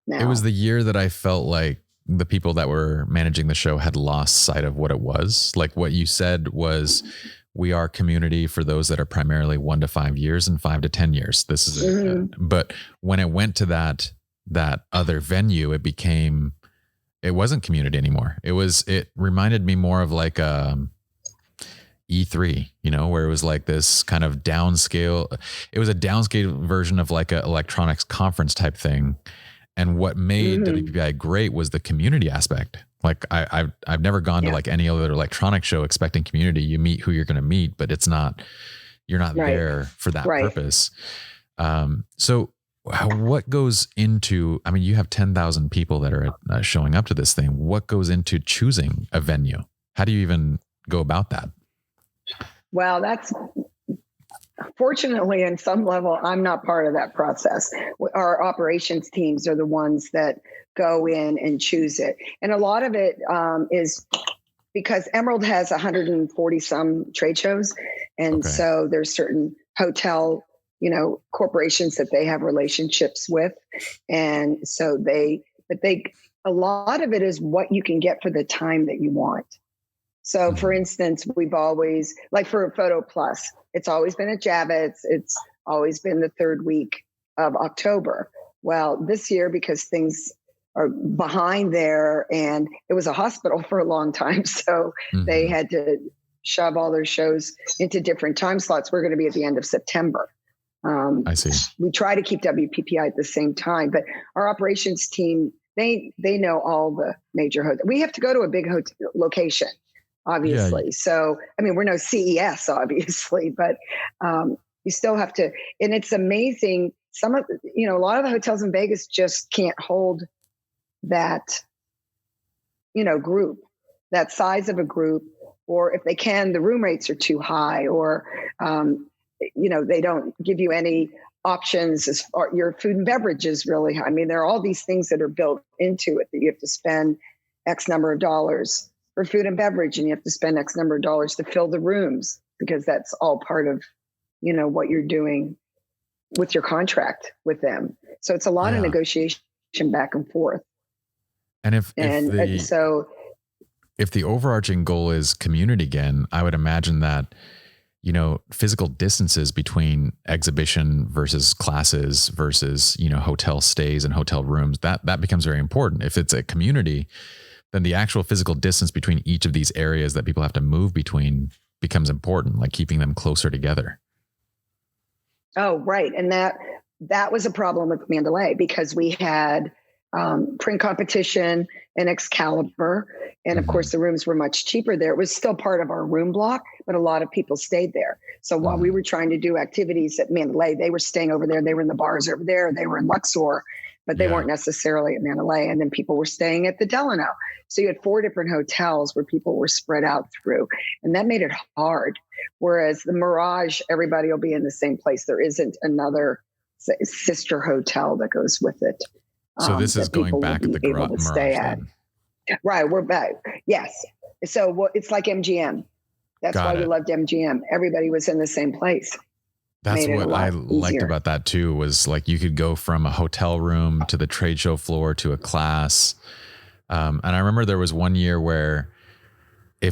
now. It was the year that I felt like the people that were managing the show had lost sight of what it was. Like what you said was, we are community for those that are primarily 1 to 5 years and 5 to 10 years. This is but when it went to that other venue, it wasn't community anymore. It reminded me more of like E3, where it was like this kind of downscale. It was a downscale version of like an electronics conference type thing. And what made WPPI great was the community aspect. Like I've never gone to like any other electronic show expecting community. You meet who you're going to meet, but you're not there for that purpose. So what goes into, you have 10,000 people that are showing up to this thing. What goes into choosing a venue? How do you even go about that? Well, fortunately, in some level, I'm not part of that process. Our operations teams are the ones that go in and choose it. And a lot of it is because Emerald has 140 some trade shows. And so there's certain hotel, corporations that they have relationships with. And so a lot of it is what you can get for the time that you want. So for instance, we've always, like for Photo Plus, it's always been at Javits. It's always been the third week of October. Well, this year, because things are behind there and it was a hospital for a long time, so they had to shove all their shows into different time slots. We're going to be at the end of September. I see. We try to keep WPPI at the same time, but our operations team, they know all the major hotels. We have to go to a big location, obviously. Yeah. So, we're no CES, obviously, but you still have to, and it's amazing. Some of, a lot of the hotels in Vegas just can't hold that, group, that size of a group, or if they can, the room rates are too high, or, they don't give you any options as far your food and beverage is really high. There are all these things that are built into it that you have to spend X number of dollars for food and beverage, and you have to spend X number of dollars to fill the rooms, because that's all part of, what you're doing with your contract with them. So it's a lot of negotiation back and forth. And if the overarching goal is community again, I would imagine that, physical distances between exhibition versus classes versus, hotel stays and hotel rooms, that becomes very important. If it's a community, then the actual physical distance between each of these areas that people have to move between becomes important, like keeping them closer together. Oh, right. And that was a problem with Mandalay because we had print competition and Excalibur. And of course, the rooms were much cheaper there. It was still part of our room block, but a lot of people stayed there. So while we were trying to do activities at Mandalay, they were staying over there. They were in the bars over there. They were in Luxor, but they weren't necessarily at Mandalay. And then people were staying at the Delano. So you had 4 different hotels where people were spread out through, and that made it hard. Whereas the Mirage, everybody will be in the same place. There isn't another sister hotel that goes with it. So this is going back at the Mirage then. Right, we're back. Yes. So it's like MGM. That's why we loved MGM. Everybody was in the same place. That's what I liked about that too, was like you could go from a hotel room to the trade show floor to a class. And I remember there was one year where I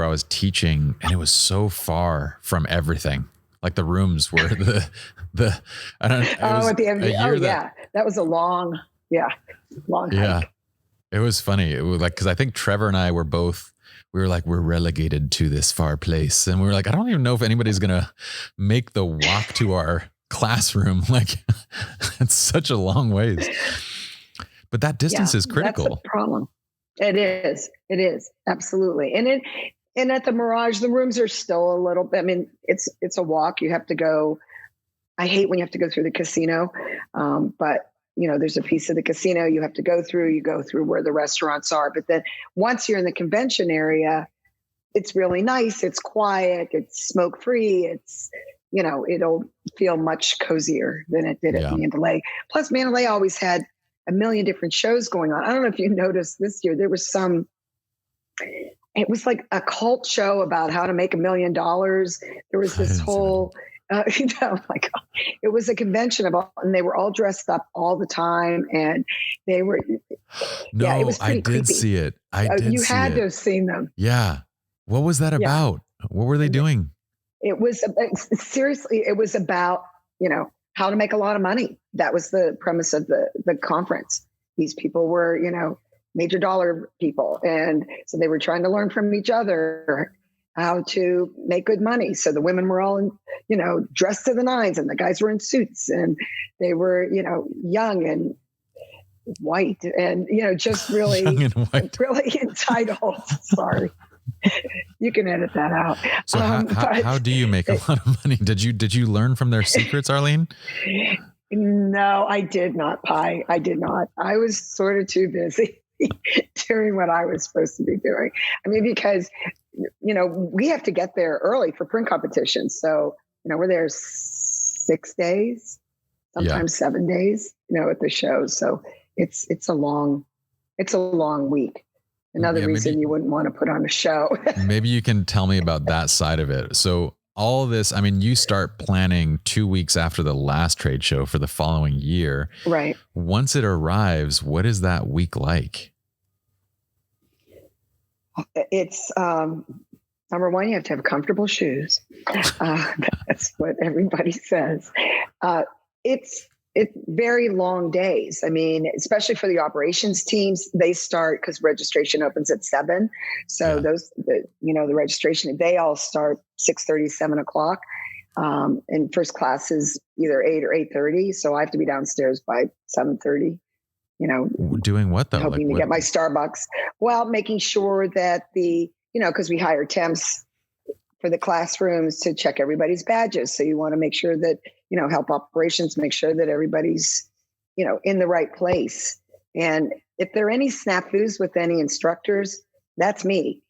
was teaching and it was so far from everything. Like the rooms were that was a long hike. Yeah. It was funny. It was like, cause I think Trevor and I were we're relegated to this far place. And we were like, I don't even know if anybody's going to make the walk to our classroom. Like it's such a long ways, but that distance is critical. That's the problem. It is absolutely. And at the Mirage, the rooms are still a little bit, I mean, it's a walk. You have to go. I hate when you have to go through the casino. But there's a piece of the casino you have to go through. You go through where the restaurants are. But then once you're in the convention area, it's really nice. It's quiet. It's smoke free. It's, it'll feel much cozier than it did at Mandalay. Plus, Mandalay always had a million different shows going on. I don't know if you noticed this year, there was it was like a cult show about how to make $1 million. There was this whole... oh my God. It was a convention and they were all dressed up all the time, and they were. No, it was I did creepy. see it. You had to have seen them. Yeah. What was that about? What were they doing? It was seriously. It was about how to make a lot of money. That was the premise of the conference. These people were major dollar people, and so they were trying to learn from each other how to make good money. So the women were all in, dressed to the nines, and the guys were in suits, and they were, young and white, and, just really, really entitled. Sorry. You can edit that out. So how do you make a lot of money? Did you learn from their secrets, Arlene? No, I did not, Pi. I did not. I was sort of too busy doing what I was supposed to be doing. I mean, because we have to get there early for print competitions. So, we're there 6 days, sometimes 7 days, at the show. So it's a long week. Another reason you wouldn't want to put on a show. Maybe you can tell me about that side of it. So all this, I mean, you start planning 2 weeks after the last trade show for the following year. Right. Once it arrives, what is that week like? It's number one, you have to have comfortable shoes. That's what everybody says. It's very long days. I mean, especially for the operations teams, they start because registration opens at 7. So the registration, they all start 6:30, 7 o'clock. And first class is either 8 or 8:30. So I have to be downstairs by 7:30. Doing what though? Helping to get my Starbucks. Well, making sure that because we hire temps for the classrooms to check everybody's badges. So you want to make sure that, help operations, make sure that everybody's, in the right place. And if there are any snafus with any instructors, that's me.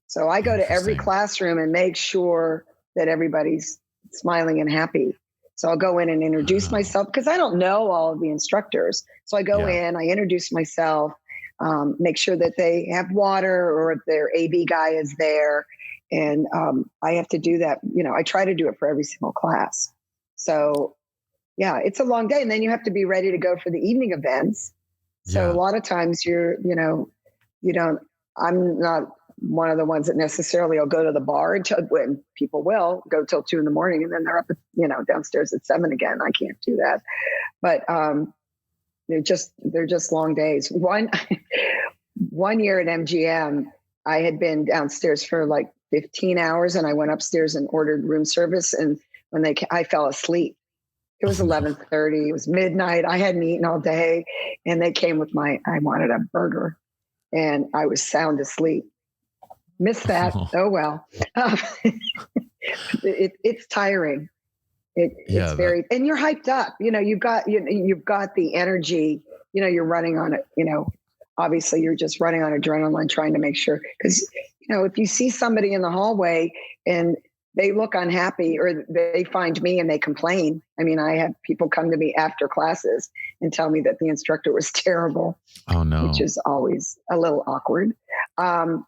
So I go to every classroom and make sure that everybody's smiling and happy. So I'll go in and introduce myself because I don't know all of the instructors. So I go in, I introduce myself, make sure that they have water or if their AB guy is there. And I have to do that. I try to do it for every single class. So it's a long day. And then you have to be ready to go for the evening events. So a lot of times I'm not one of the ones that necessarily will go to the bar until when people will go till 2 a.m. and then they're up, downstairs at 7 again. I can't do that. But they're just long days. One year at MGM, I had been downstairs for like 15 hours and I went upstairs and ordered room service. And when I fell asleep It was 11:30. It was midnight. I hadn't eaten all day, and they came with I wanted a burger, and I was sound asleep. Missed that. Oh well. It's tiring. It's very, and you're hyped up. You've got the energy. You're running on it. Obviously, you're just running on adrenaline, trying to make sure, because if you see somebody in the hallway and they look unhappy, or they find me and they complain. I mean, I have people come to me after classes and tell me that the instructor was terrible. Oh no, which is always a little awkward. But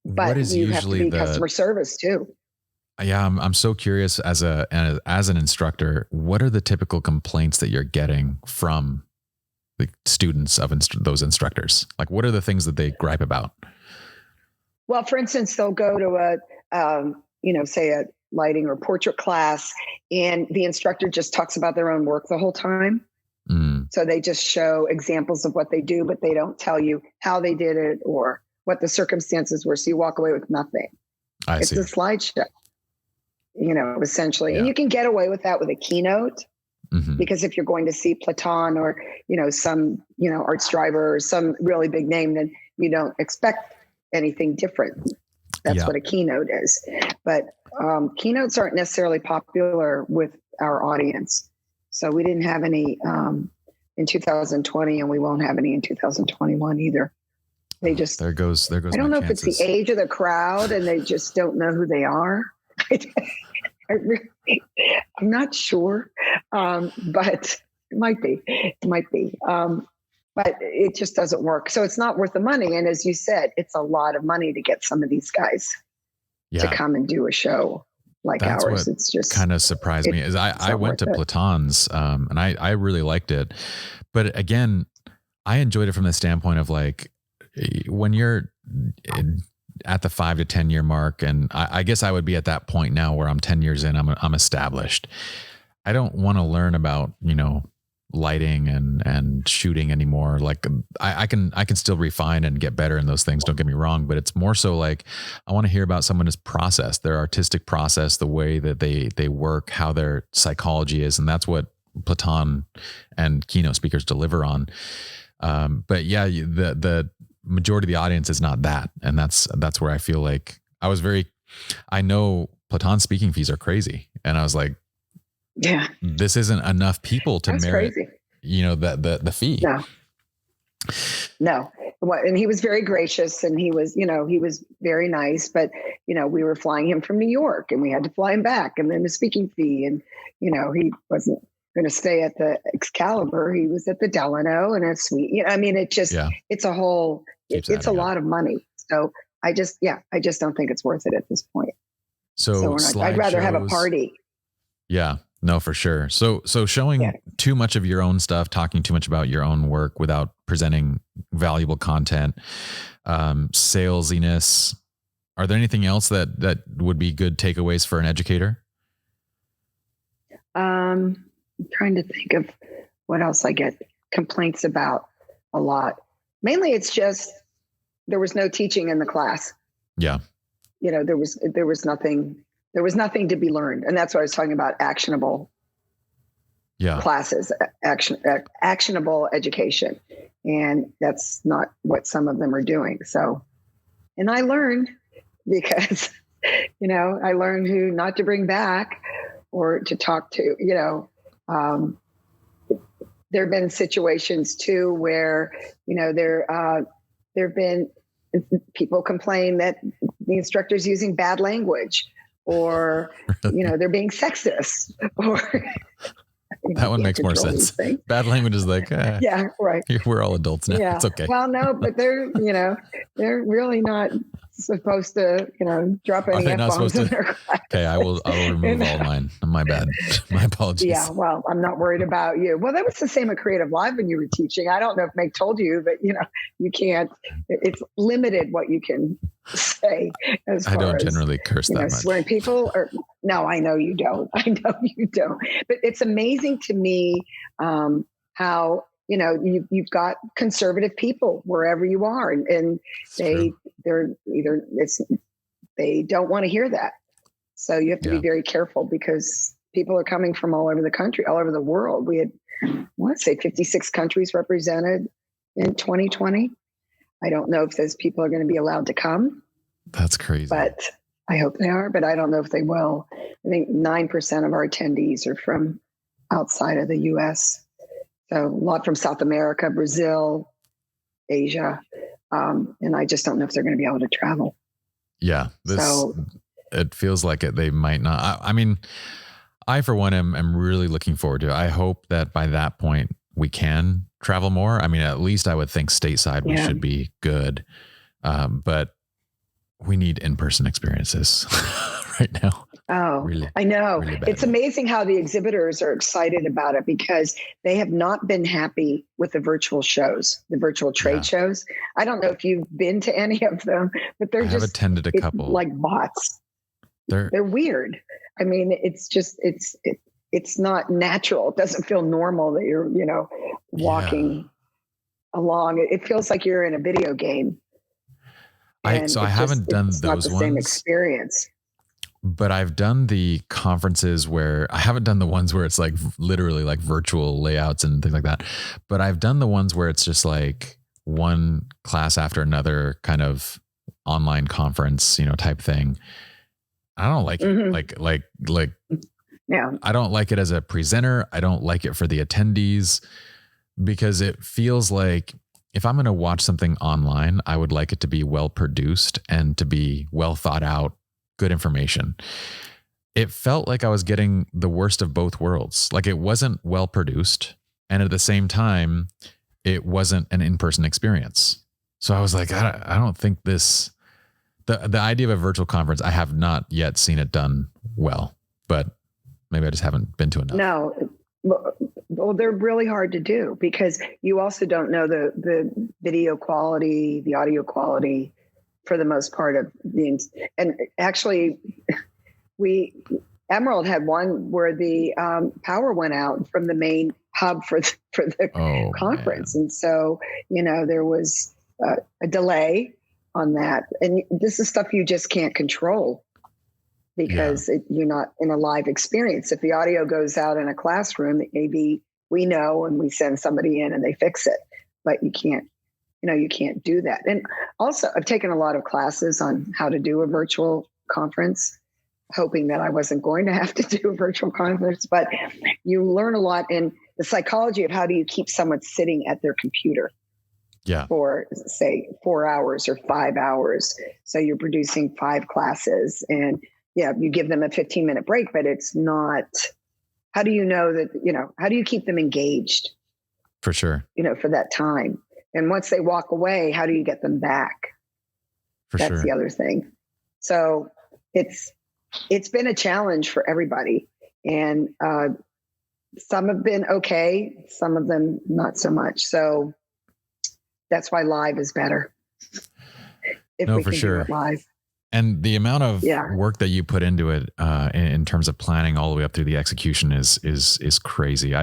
what is you usually have to be customer service too. Yeah, I'm so curious as an instructor, what are the typical complaints that you're getting from the students of those instructors? Like, what are the things that they gripe about? Well, for instance, they'll go to say a lighting or portrait class, and the instructor just talks about their own work the whole time. So they just show examples of what they do, but they don't tell you how they did it or what the circumstances were. So you walk away with nothing. It's a slideshow, essentially. Yeah. And you can get away with that with a keynote, because if you're going to see Platon or, some, Art Driver or some really big name, then you don't expect anything different. That's what a keynote is. But keynotes aren't necessarily popular with our audience. So we didn't have any in 2020, and we won't have any in 2021 either. They just there goes. I don't know chances. if it's the age of the crowd and they just don't know who they are. I'm not sure, but it might be. But it just doesn't work. So it's not worth the money. And as you said, it's a lot of money to get some of these guys to come and do a show like That's ours. What it's just kind of surprised me is I went to Platon's and I really liked it. But again, I enjoyed it from the standpoint of like, when you're at the 5 to 10 year mark, and I guess I would be at that point now where I'm 10 years in, I'm established. I don't want to learn about, lighting and shooting anymore. Like I can still refine and get better in those things. Don't get me wrong, but it's more so like, I want to hear about someone's process, their artistic process, the way that they work, how their psychology is. And that's what Platon and keynote speakers deliver on. But yeah, the majority of the audience is not that. And that's where I feel like I know Platon's speaking fees are crazy. And I was like, yeah, this isn't enough people to merit, crazy. The fee. No. And he was very gracious, and he was very nice, but, we were flying him from New York, and we had to fly him back, and then the speaking fee, and, he wasn't going to stay at the Excalibur. He was at the Delano and a suite. It's a whole, it's a lot of money. So I just don't think it's worth it at this point. So I'd rather have a party. Yeah. No, for sure. So showing too much of your own stuff, talking too much about your own work without presenting valuable content, salesiness. Are there anything else that would be good takeaways for an educator? I'm trying to think of what else I get complaints about a lot. Mainly it's just there was no teaching in the class. Yeah. There was nothing. There was nothing to be learned. And that's what I was talking about, actionable classes, actionable education. And that's not what some of them are doing. So, and I learned because, I learned who not to bring back or to talk to, there have been situations too where, there have been people complain that the instructor's using bad language, or they're being sexist, or that one makes more sense. Bad language is like, yeah, right. We're all adults now. Yeah. It's okay. Well, no, but they're really not supposed to, drop any F-bombs in their class. Okay, I will remove all mine. My bad. My apologies. Yeah, well, I'm not worried about you. Well, that was the same at CreativeLive when you were teaching. I don't know if Meg told you, but you can't. It's limited what you can say. I don't generally curse that much. When people are. No, I know you don't. But it's amazing to me how. You've got conservative people wherever you are, and they don't want to hear that. So you have to be very careful, because people are coming from all over the country, all over the world. We had, I want to say 56 countries represented in 2020. I don't know if those people are going to be allowed to come. That's crazy. But I hope they are, but I don't know if they will. I think 9% of our attendees are from outside of the US. So a lot from South America, Brazil, Asia. And I just don't know if they're going to be able to travel. Yeah. It feels like they might not. I mean, I, for one, am really looking forward to it. I hope that by that point we can travel more. I mean, at least I would think stateside we should be good. But we need in-person experiences right now. Oh, really, I know. Really it's amazing how the exhibitors are excited about it because they have not been happy with the virtual shows, the virtual trade shows. I don't know if you've been to any of them, but they're just attended a couple, like bots. They're weird. I mean, it's just, it's not natural. It doesn't feel normal that you're, walking along. It feels like you're in a video game. I haven't done those not the ones. Same experience. But I've done the conferences where I haven't done the ones where it's like literally like virtual layouts and things like that. But I've done the ones where it's just like one class after another kind of online conference, type thing. I don't like it. Like, yeah. I don't like it as a presenter. I don't like it for the attendees because it feels like if I'm going to watch something online, I would like it to be well produced and to be well thought out, good information. It felt like I was getting the worst of both worlds. Like it wasn't well produced. And at the same time, it wasn't an in-person experience. So I was like, I don't think the idea of a virtual conference, I have not yet seen it done well, but maybe I just haven't been to enough. No. Well, they're really hard to do because you also don't know the video quality, the audio quality for the most part of and actually Emerald had one where the power went out from the main hub for the conference. Man. And so, there was a delay on that. And this is stuff you just can't control because you're not in a live experience. If the audio goes out in a classroom, maybe we know and we send somebody in and they fix it, but you can't do that. And also I've taken a lot of classes on how to do a virtual conference, hoping that I wasn't going to have to do a virtual conference, but you learn a lot in the psychology of how do you keep someone sitting at their computer for say 4 hours or 5 hours. So you're producing 5 classes and you give them a 15-minute break, but it's not, how do you know that, how do you keep them engaged? For sure. For that time. And once they walk away, how do you get them back? That's the other thing. So it's been a challenge for everybody. And some have been okay, some of them not so much. So that's why live is better. If we can do it live. And the amount of work that you put into it in terms of planning all the way up through the execution is crazy.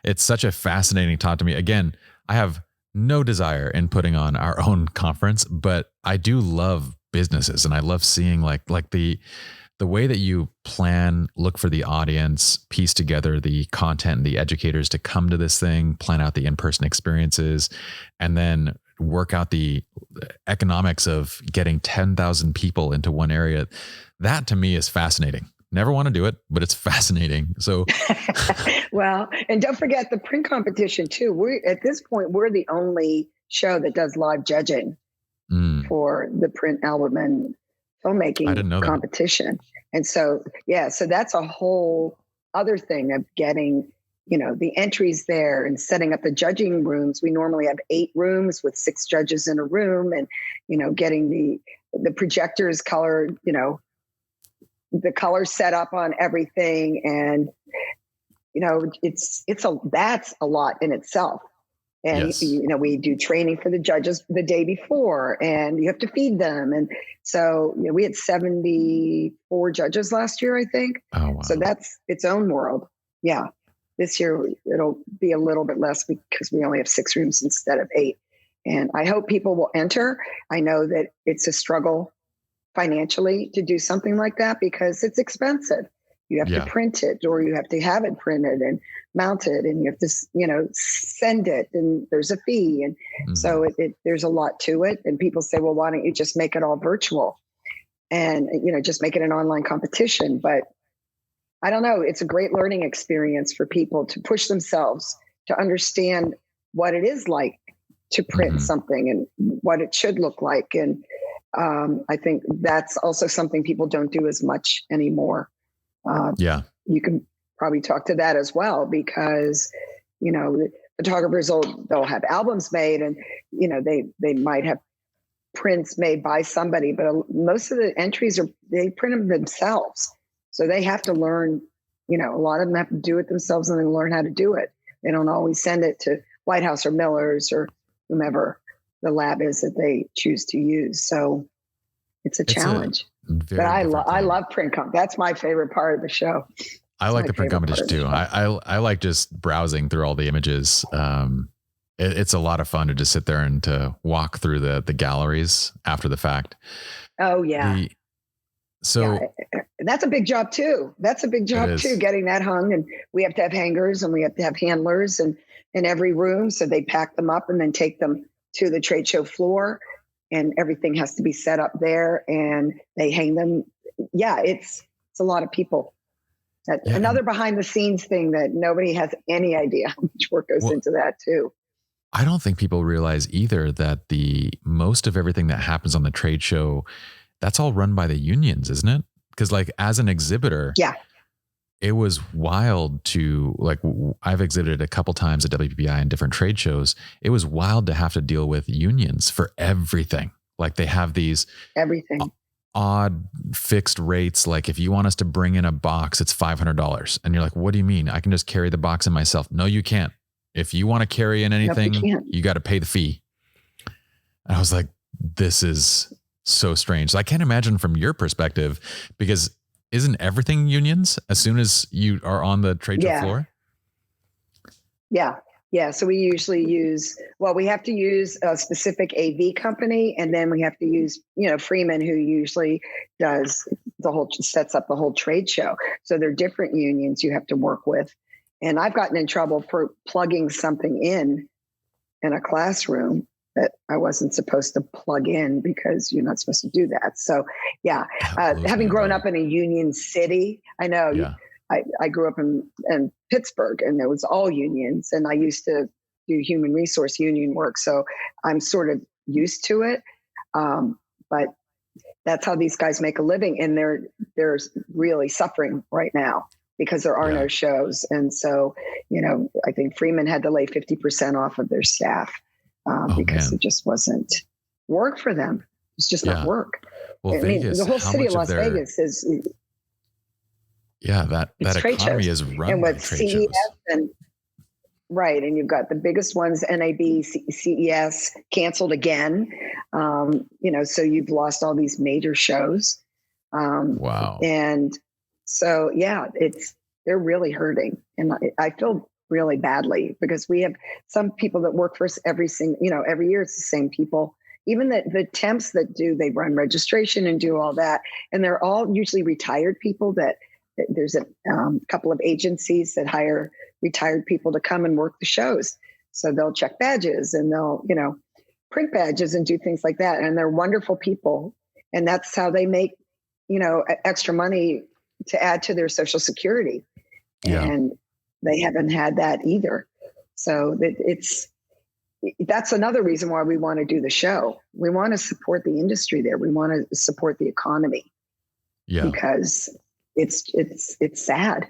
It's such a fascinating talk to me. Again, I have no desire in putting on our own conference, but I do love businesses and I love seeing like the way that you plan, look for the audience, piece together the content and the educators to come to this thing, plan out the in-person experiences, and then work out the economics of getting 10,000 people into one area. That to me is fascinating. Never want to do it, but it's fascinating. So, well, and don't forget the print competition too. At this point, we're the only show that does live judging for the print album and filmmaking competition. And so, so that's a whole other thing of getting, the entries there and setting up the judging rooms. We normally have 8 rooms with 6 judges in a room and, getting the projectors colored, the color set up on everything. And, that's a lot in itself. And, we do training for the judges the day before and you have to feed them. And so, we had 74 judges last year, I think. Oh, wow. So that's its own world. Yeah. This year it'll be a little bit less because we only have 6 rooms instead of 8. And I hope people will enter. I know that it's a struggle financially to do something like that because it's expensive. You have to print it, or you have to have it printed and mounted, and you have to, send it, and there's a fee. And so there's a lot to it. And people say, well, why don't you just make it all virtual and, just make it an online competition? But I don't know. It's a great learning experience for people to push themselves to understand what it is like to print something and what it should look like. And I think that's also something people don't do as much anymore. You can probably talk to that as well, because, photographers they'll have albums made, and, they might have prints made by somebody, but most of the entries they print them themselves. So they have to learn, a lot of them have to do it themselves, and they learn how to do it. They don't always send it to White House or Miller's or whomever the lab is that they choose to use. So it's a challenge. But I love print comp. That's my favorite part of the show. I like the print competition too. I like just browsing through all the images. It's a lot of fun to just sit there and to walk through the galleries after the fact. Oh yeah. That's a big job too. Getting that hung, and we have to have hangers, and we have to have handlers in every room. So they pack them up and then take them to the trade show floor, and everything has to be set up there, and they hang them. Yeah. It's a lot of people. Another behind the scenes thing that nobody has any idea how much work goes into that too. I don't think people realize either that the most of everything that happens on the trade show, that's all run by the unions, isn't it? Because as an exhibitor, it was wild to I've exhibited a couple times at WPPI and different trade shows. It was wild to have to deal with unions for everything. They have these odd fixed rates. If you want us to bring in a box, it's $500. And you're like, what do you mean? I can just carry the box in myself. No, you can't. If you want to carry in anything, you got to pay the fee. And I was like, this is so strange. So I can't imagine from your perspective, because isn't everything unions as soon as you are on the trade show floor? Yeah. So we usually we have to use a specific AV company, and then we have to use, Freeman, who usually sets up the whole trade show. So there are different unions you have to work with. And I've gotten in trouble for plugging something in a classroom that I wasn't supposed to plug in, because you're not supposed to do that. So having grown up in a union city, I know. Yeah. I grew up in Pittsburgh, and it was all unions, and I used to do human resource union work. So I'm sort of used to it. But that's how these guys make a living. And they're really suffering right now because there are no shows. And so, I think Freeman had to lay 50% off of their staff because it just wasn't work for them. It's just not work. Well, Vegas, the whole city of Las Vegas is... that economy is run and with by trade CES shows. And you've got the biggest ones, NAB, CES canceled again. So you've lost all these major shows. Wow. And so, they're really hurting. And I feel really badly, because we have some people that work for us every year it's the same people. Even the temps that they run registration and do all that. And they're all usually retired people that there's a couple of agencies that hire retired people to come and work the shows. So they'll check badges, and they'll, print badges and do things like that. And they're wonderful people. And that's how they make, extra money to add to their Social Security. Yeah. And they haven't had that either. So that's another reason why we want to do the show. We want to support the industry there. We want to support the economy. Yeah. Because it's sad.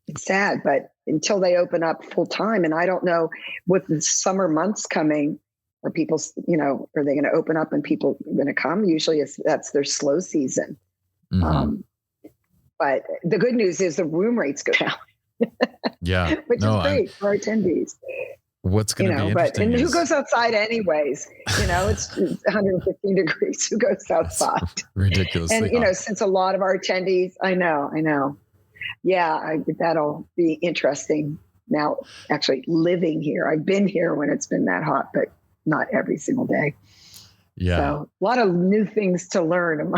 It's sad, but until they open up full time, and I don't know, with the summer months coming, are people, are they going to open up and people are going to come? Usually that's their slow season. Mm-hmm. But the good news is the room rates go down. Which is great for our attendees. What's going to be interesting and who goes outside anyways? It's 115 degrees. Who goes outside? Ridiculously And, hot. Since a lot of our attendees, I know. Yeah, that'll be interesting. Now, actually living here, I've been here when it's been that hot, but not every single day. Yeah. So a lot of new things to learn in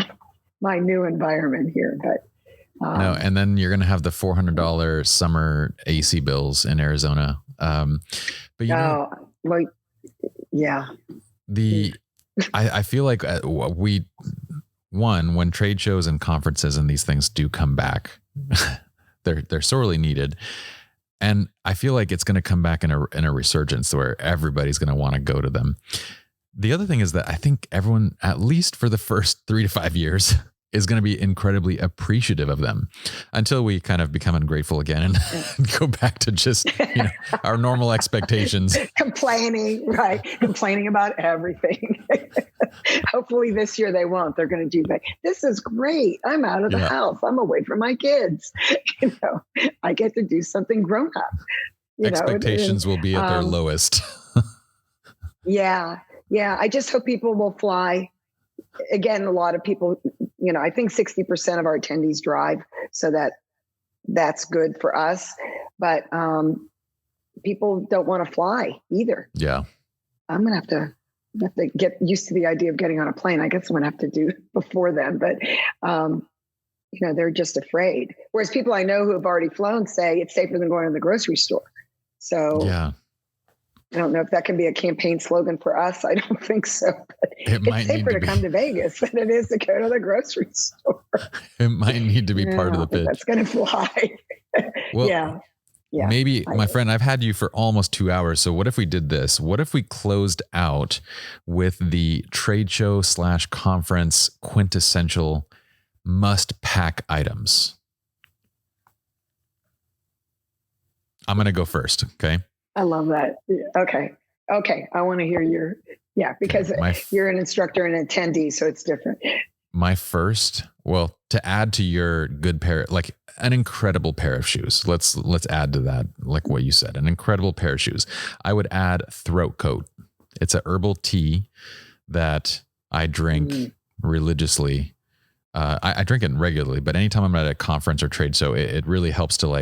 my new environment here, but No, and then you're going to have the $400 summer AC bills in Arizona. But you know, well, yeah. I feel like when trade shows and conferences and these things do come back, they're sorely needed. And I feel like it's going to come back in a resurgence where everybody's going to want to go to them. The other thing is that I think everyone, at least for the first 3 to 5 years, is going to be incredibly appreciative of them until we kind of become ungrateful again and go back to just, our normal expectations. Complaining about everything. Hopefully this year they won't. They're going to do that. This is great. I'm out of the house. I'm away from my kids. I get to do something grown up. Expectations will be at their lowest. Yeah. I just hope people will fly. Again, a lot of people, I think 60% of our attendees drive, so that's good for us. But people don't want to fly either. Yeah. I'm going to have to get used to the idea of getting on a plane. I guess I'm going to have to do before then. But, they're just afraid. Whereas people I know who have already flown say it's safer than going to the grocery store. So yeah. I don't know if that can be a campaign slogan for us. I don't think so. But it's safer to come to Vegas than it is to go to the grocery store. It might need to be part of the pitch. That's going to fly. Well, yeah. Maybe, my friend, I've had you for almost 2 hours. So what if we did this? What if we closed out with the trade show / conference quintessential must pack items? I'm going to go first. Okay. I love that. Okay. I want to hear because you're an instructor and an attendee, so it's different. My first, to add to your good pair, like an incredible pair of shoes. Let's add to that, like what you said, an incredible pair of shoes. I would add throat coat. It's a herbal tea that I drink religiously. I drink it regularly, but anytime I'm at a conference or trade show, it really helps to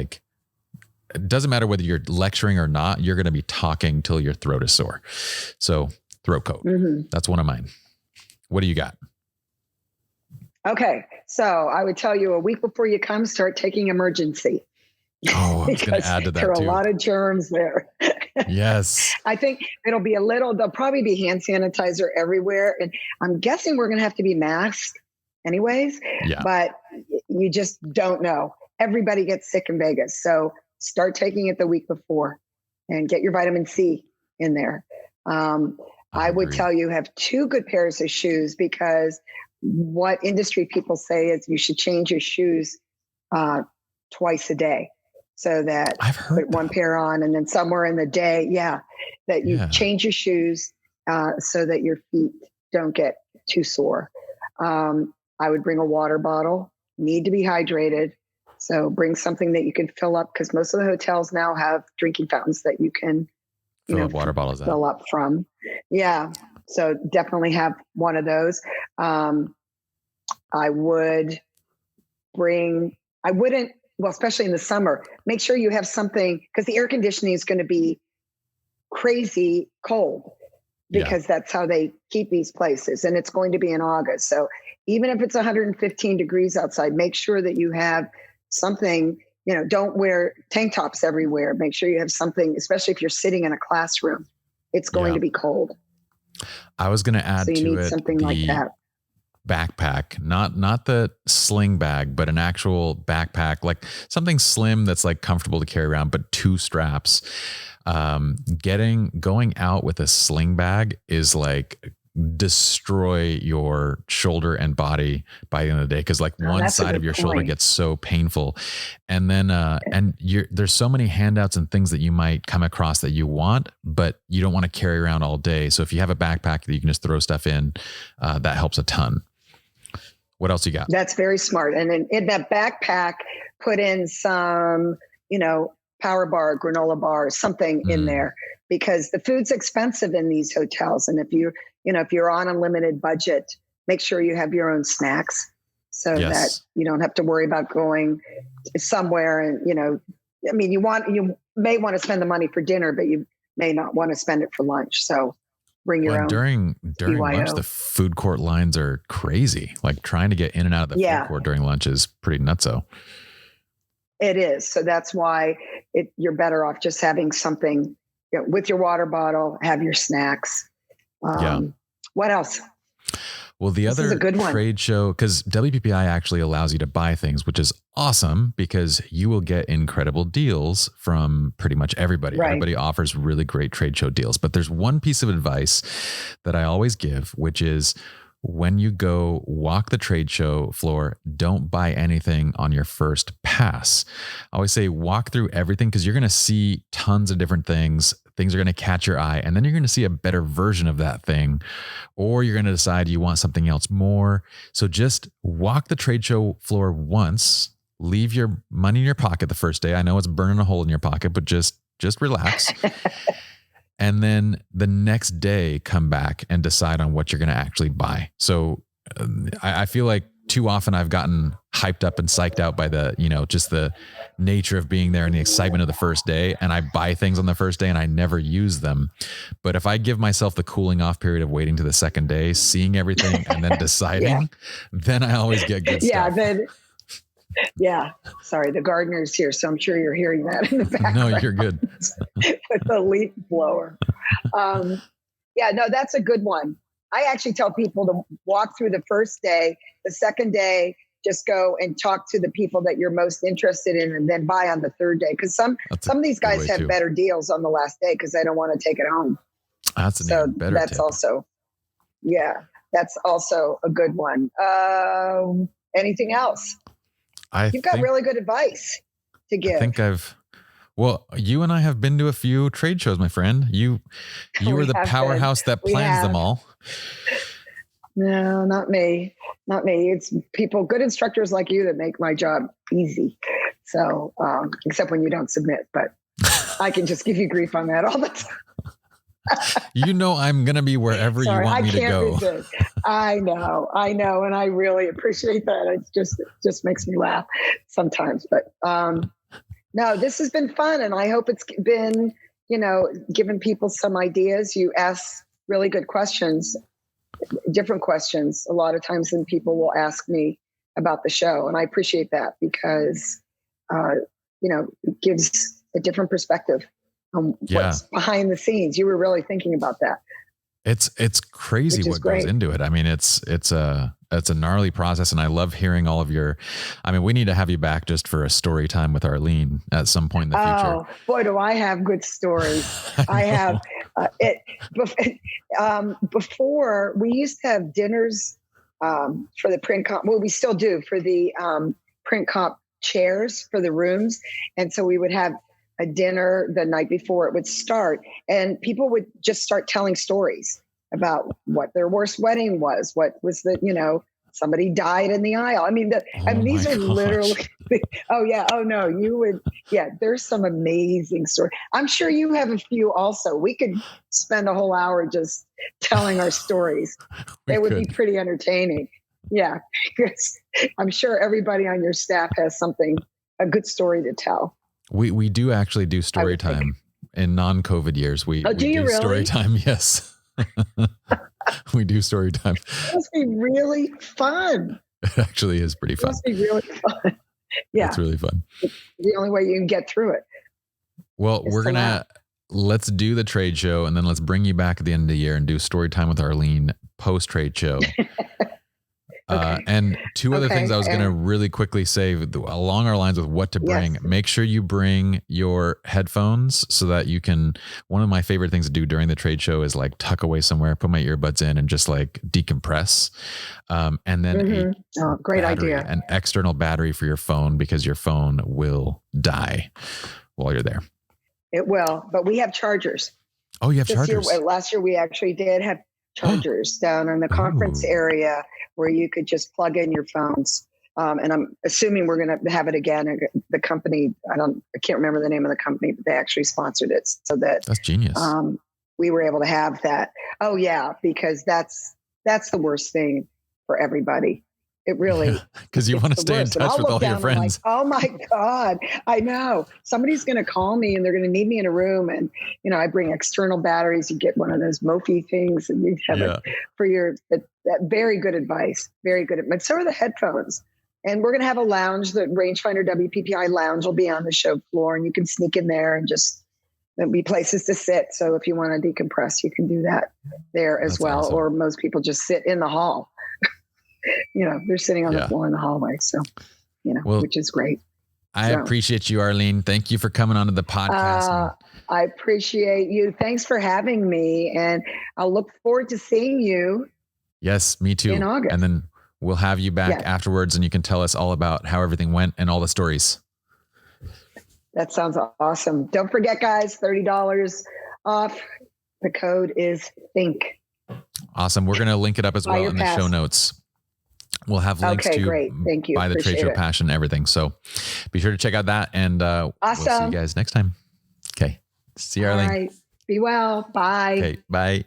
it doesn't matter whether you're lecturing or not, you're going to be talking till your throat is sore. So throat coat, that's one of mine. What do you got? Okay. So I would tell you a week before you come, start taking emergency. Oh, I was going to add to that there are too. a lot of germs there. Yes. I think there'll probably be hand sanitizer everywhere. And I'm guessing we're going to have to be masked anyways, but you just don't know. Everybody gets sick in Vegas. So start taking it the week before and get your vitamin C in there. I would tell you have 2 good pairs of shoes, because what industry people say is you should change your shoes twice a day, so that I've heard put one pair on and then somewhere in the day, that you change your shoes so that your feet don't get too sore. I would bring a water bottle, need to be hydrated. So bring something that you can fill up, because most of the hotels now have drinking fountains that you can fill up water bottles fill up from. Yeah. So definitely have one of those. I wouldn't, especially in the summer, make sure you have something, because the air conditioning is going to be crazy cold, because that's how they keep these places. And it's going to be in August. So even if it's 115 degrees outside, make sure that you have something, don't wear tank tops everywhere. Make sure you have something, especially if you're sitting in a classroom, it's going to be cold. I was going to add to it something like that. Backpack, not the sling bag, but an actual backpack, like something slim that's like comfortable to carry around, but 2 straps. Going out with a sling bag is like destroy your shoulder and body by the end of the day, because one side of your shoulder gets so painful, and then there's so many handouts and things that you might come across that you want, but you don't want to carry around all day. So if you have a backpack that you can just throw stuff in, that helps a ton. What else you got? That's very smart. And then in that backpack, put in some, power bar, granola bar, something in there, because the food's expensive in these hotels. And if you're on a limited budget, make sure you have your own snacks, so that you don't have to worry about going somewhere. And, you may want to spend the money for dinner, but you may not want to spend it for lunch. So bring your own. During lunch, BYO. the food court lines are crazy. Like trying to get in and out of the food court during lunch is pretty nutso. It is. So that's why you're better off just having something with your water bottle, have your snacks. What else? Well, the other trade show, because WPPI actually allows you to buy things, which is awesome because you will get incredible deals from pretty much everybody. Right. Everybody offers really great trade show deals. But there's one piece of advice that I always give, which is when you go walk the trade show floor, don't buy anything on your first pass. I always say walk through everything because you're going to see tons of different things. Things are going to catch your eye, and then you're going to see a better version of that thing, or you're going to decide you want something else more. So just walk the trade show floor once, leave your money in your pocket the first day. I know it's burning a hole in your pocket, but just relax. And then the next day, come back and decide on what you're going to actually buy. So I feel like too often I've gotten hyped up and psyched out by just the nature of being there and the excitement of the first day. And I buy things on the first day and I never use them. But if I give myself the cooling off period of waiting to the second day, seeing everything and then deciding, then I always get good stuff. Sorry, the gardener's here, so I'm sure you're hearing that in the background. No, you're good. With the leaf blower. That's a good one. I actually tell people to walk through the first day. The second day, just go and talk to the people that you're most interested in and then buy on the third day. Because some of these guys have better deals on the last day because they don't want to take it home. That's an even better tip. That's also a good one. Anything else? You've got really good advice to give. I think you and I have been to a few trade shows, my friend. You were the powerhouse that plans them all. No, not me. Not me. It's good instructors like you that make my job easy. So, except when you don't submit, but I can just give you grief on that all the time. I'm going to be wherever you want me to go. Resist. I know. And I really appreciate that. It just makes me laugh sometimes, but, no, this has been fun. And I hope it's been, giving people some ideas. You ask really good questions, different questions. A lot of times then people will ask me about the show. And I appreciate that because, it gives a different perspective on what's behind the scenes. You were really thinking about that. It's crazy what goes into it. I mean, it's a gnarly process, and I love hearing all of we need to have you back just for a story time with Arlene at some point in the future. Oh boy, do I have good stories. I have before we used to have dinners for the print comp. Well, we still do for the print comp chairs for the rooms. And so we would have a dinner the night before it would start, and people would just start telling stories about what their worst wedding was, what was somebody died in the aisle. I mean, these are literally, there's some amazing stories. I'm sure you have a few also. We could spend a whole hour just telling our stories. It would be pretty entertaining. Yeah, because I'm sure everybody on your staff has a good story to tell. We do actually do story time in non-COVID years. We do you really? Story time. Yes. We do story time. It must be really fun. It actually is pretty fun. It must be really fun. Yeah. It's really fun. It's the only way you can get through it. Well, let's do the trade show and then let's bring you back at the end of the year and do story time with Arlene post trade show. Okay. And two other things I was going to really quickly say along our lines with what to bring. Yes. Make sure you bring your headphones so that you can, one of my favorite things to do during the trade show is like tuck away somewhere, put my earbuds in and just like decompress. And then great idea. An external battery for your phone because your phone will die while you're there. It will, but we have chargers. Oh, you have chargers? Last year we actually did have chargers down in the conference area where you could just plug in your phones. And I'm assuming we're going to have it again. The company, I can't remember the name of the company, but they actually sponsored it so that's genius. We were able to have that. Oh yeah, because that's the worst thing for everybody It really, because you want to stay in worst. And touch I'll with look all your down and I'm friends. like, oh my God, I know somebody's going to call me and they're going to need me in a room. And, I bring external batteries. You get one of those Mophie things and you have it for that very good advice. Very good. But so are the headphones. And we're going to have a lounge. The Rangefinder WPPI lounge will be on the show floor and you can sneak in there and there'll be places to sit. So if you want to decompress, you can do that there as well. Awesome. Or most people just sit in the hall. They're sitting on the floor in the hallway. So, which is great. I appreciate you, Arlene. Thank you for coming onto the podcast. I appreciate you. Thanks for having me. And I'll look forward to seeing you. Yes, me too. In August. And then we'll have you back afterwards and you can tell us all about how everything went and all the stories. That sounds awesome. Don't forget, guys, $30 off. The code is THINK. Awesome. We're going to link it up as well in the show notes. We'll have links to great. Thank you. Buy the Trade Show Passion, everything. So be sure to check out that and we'll see you guys next time. Okay. See you, Arlene. All right. Be well. Bye. Okay. Bye.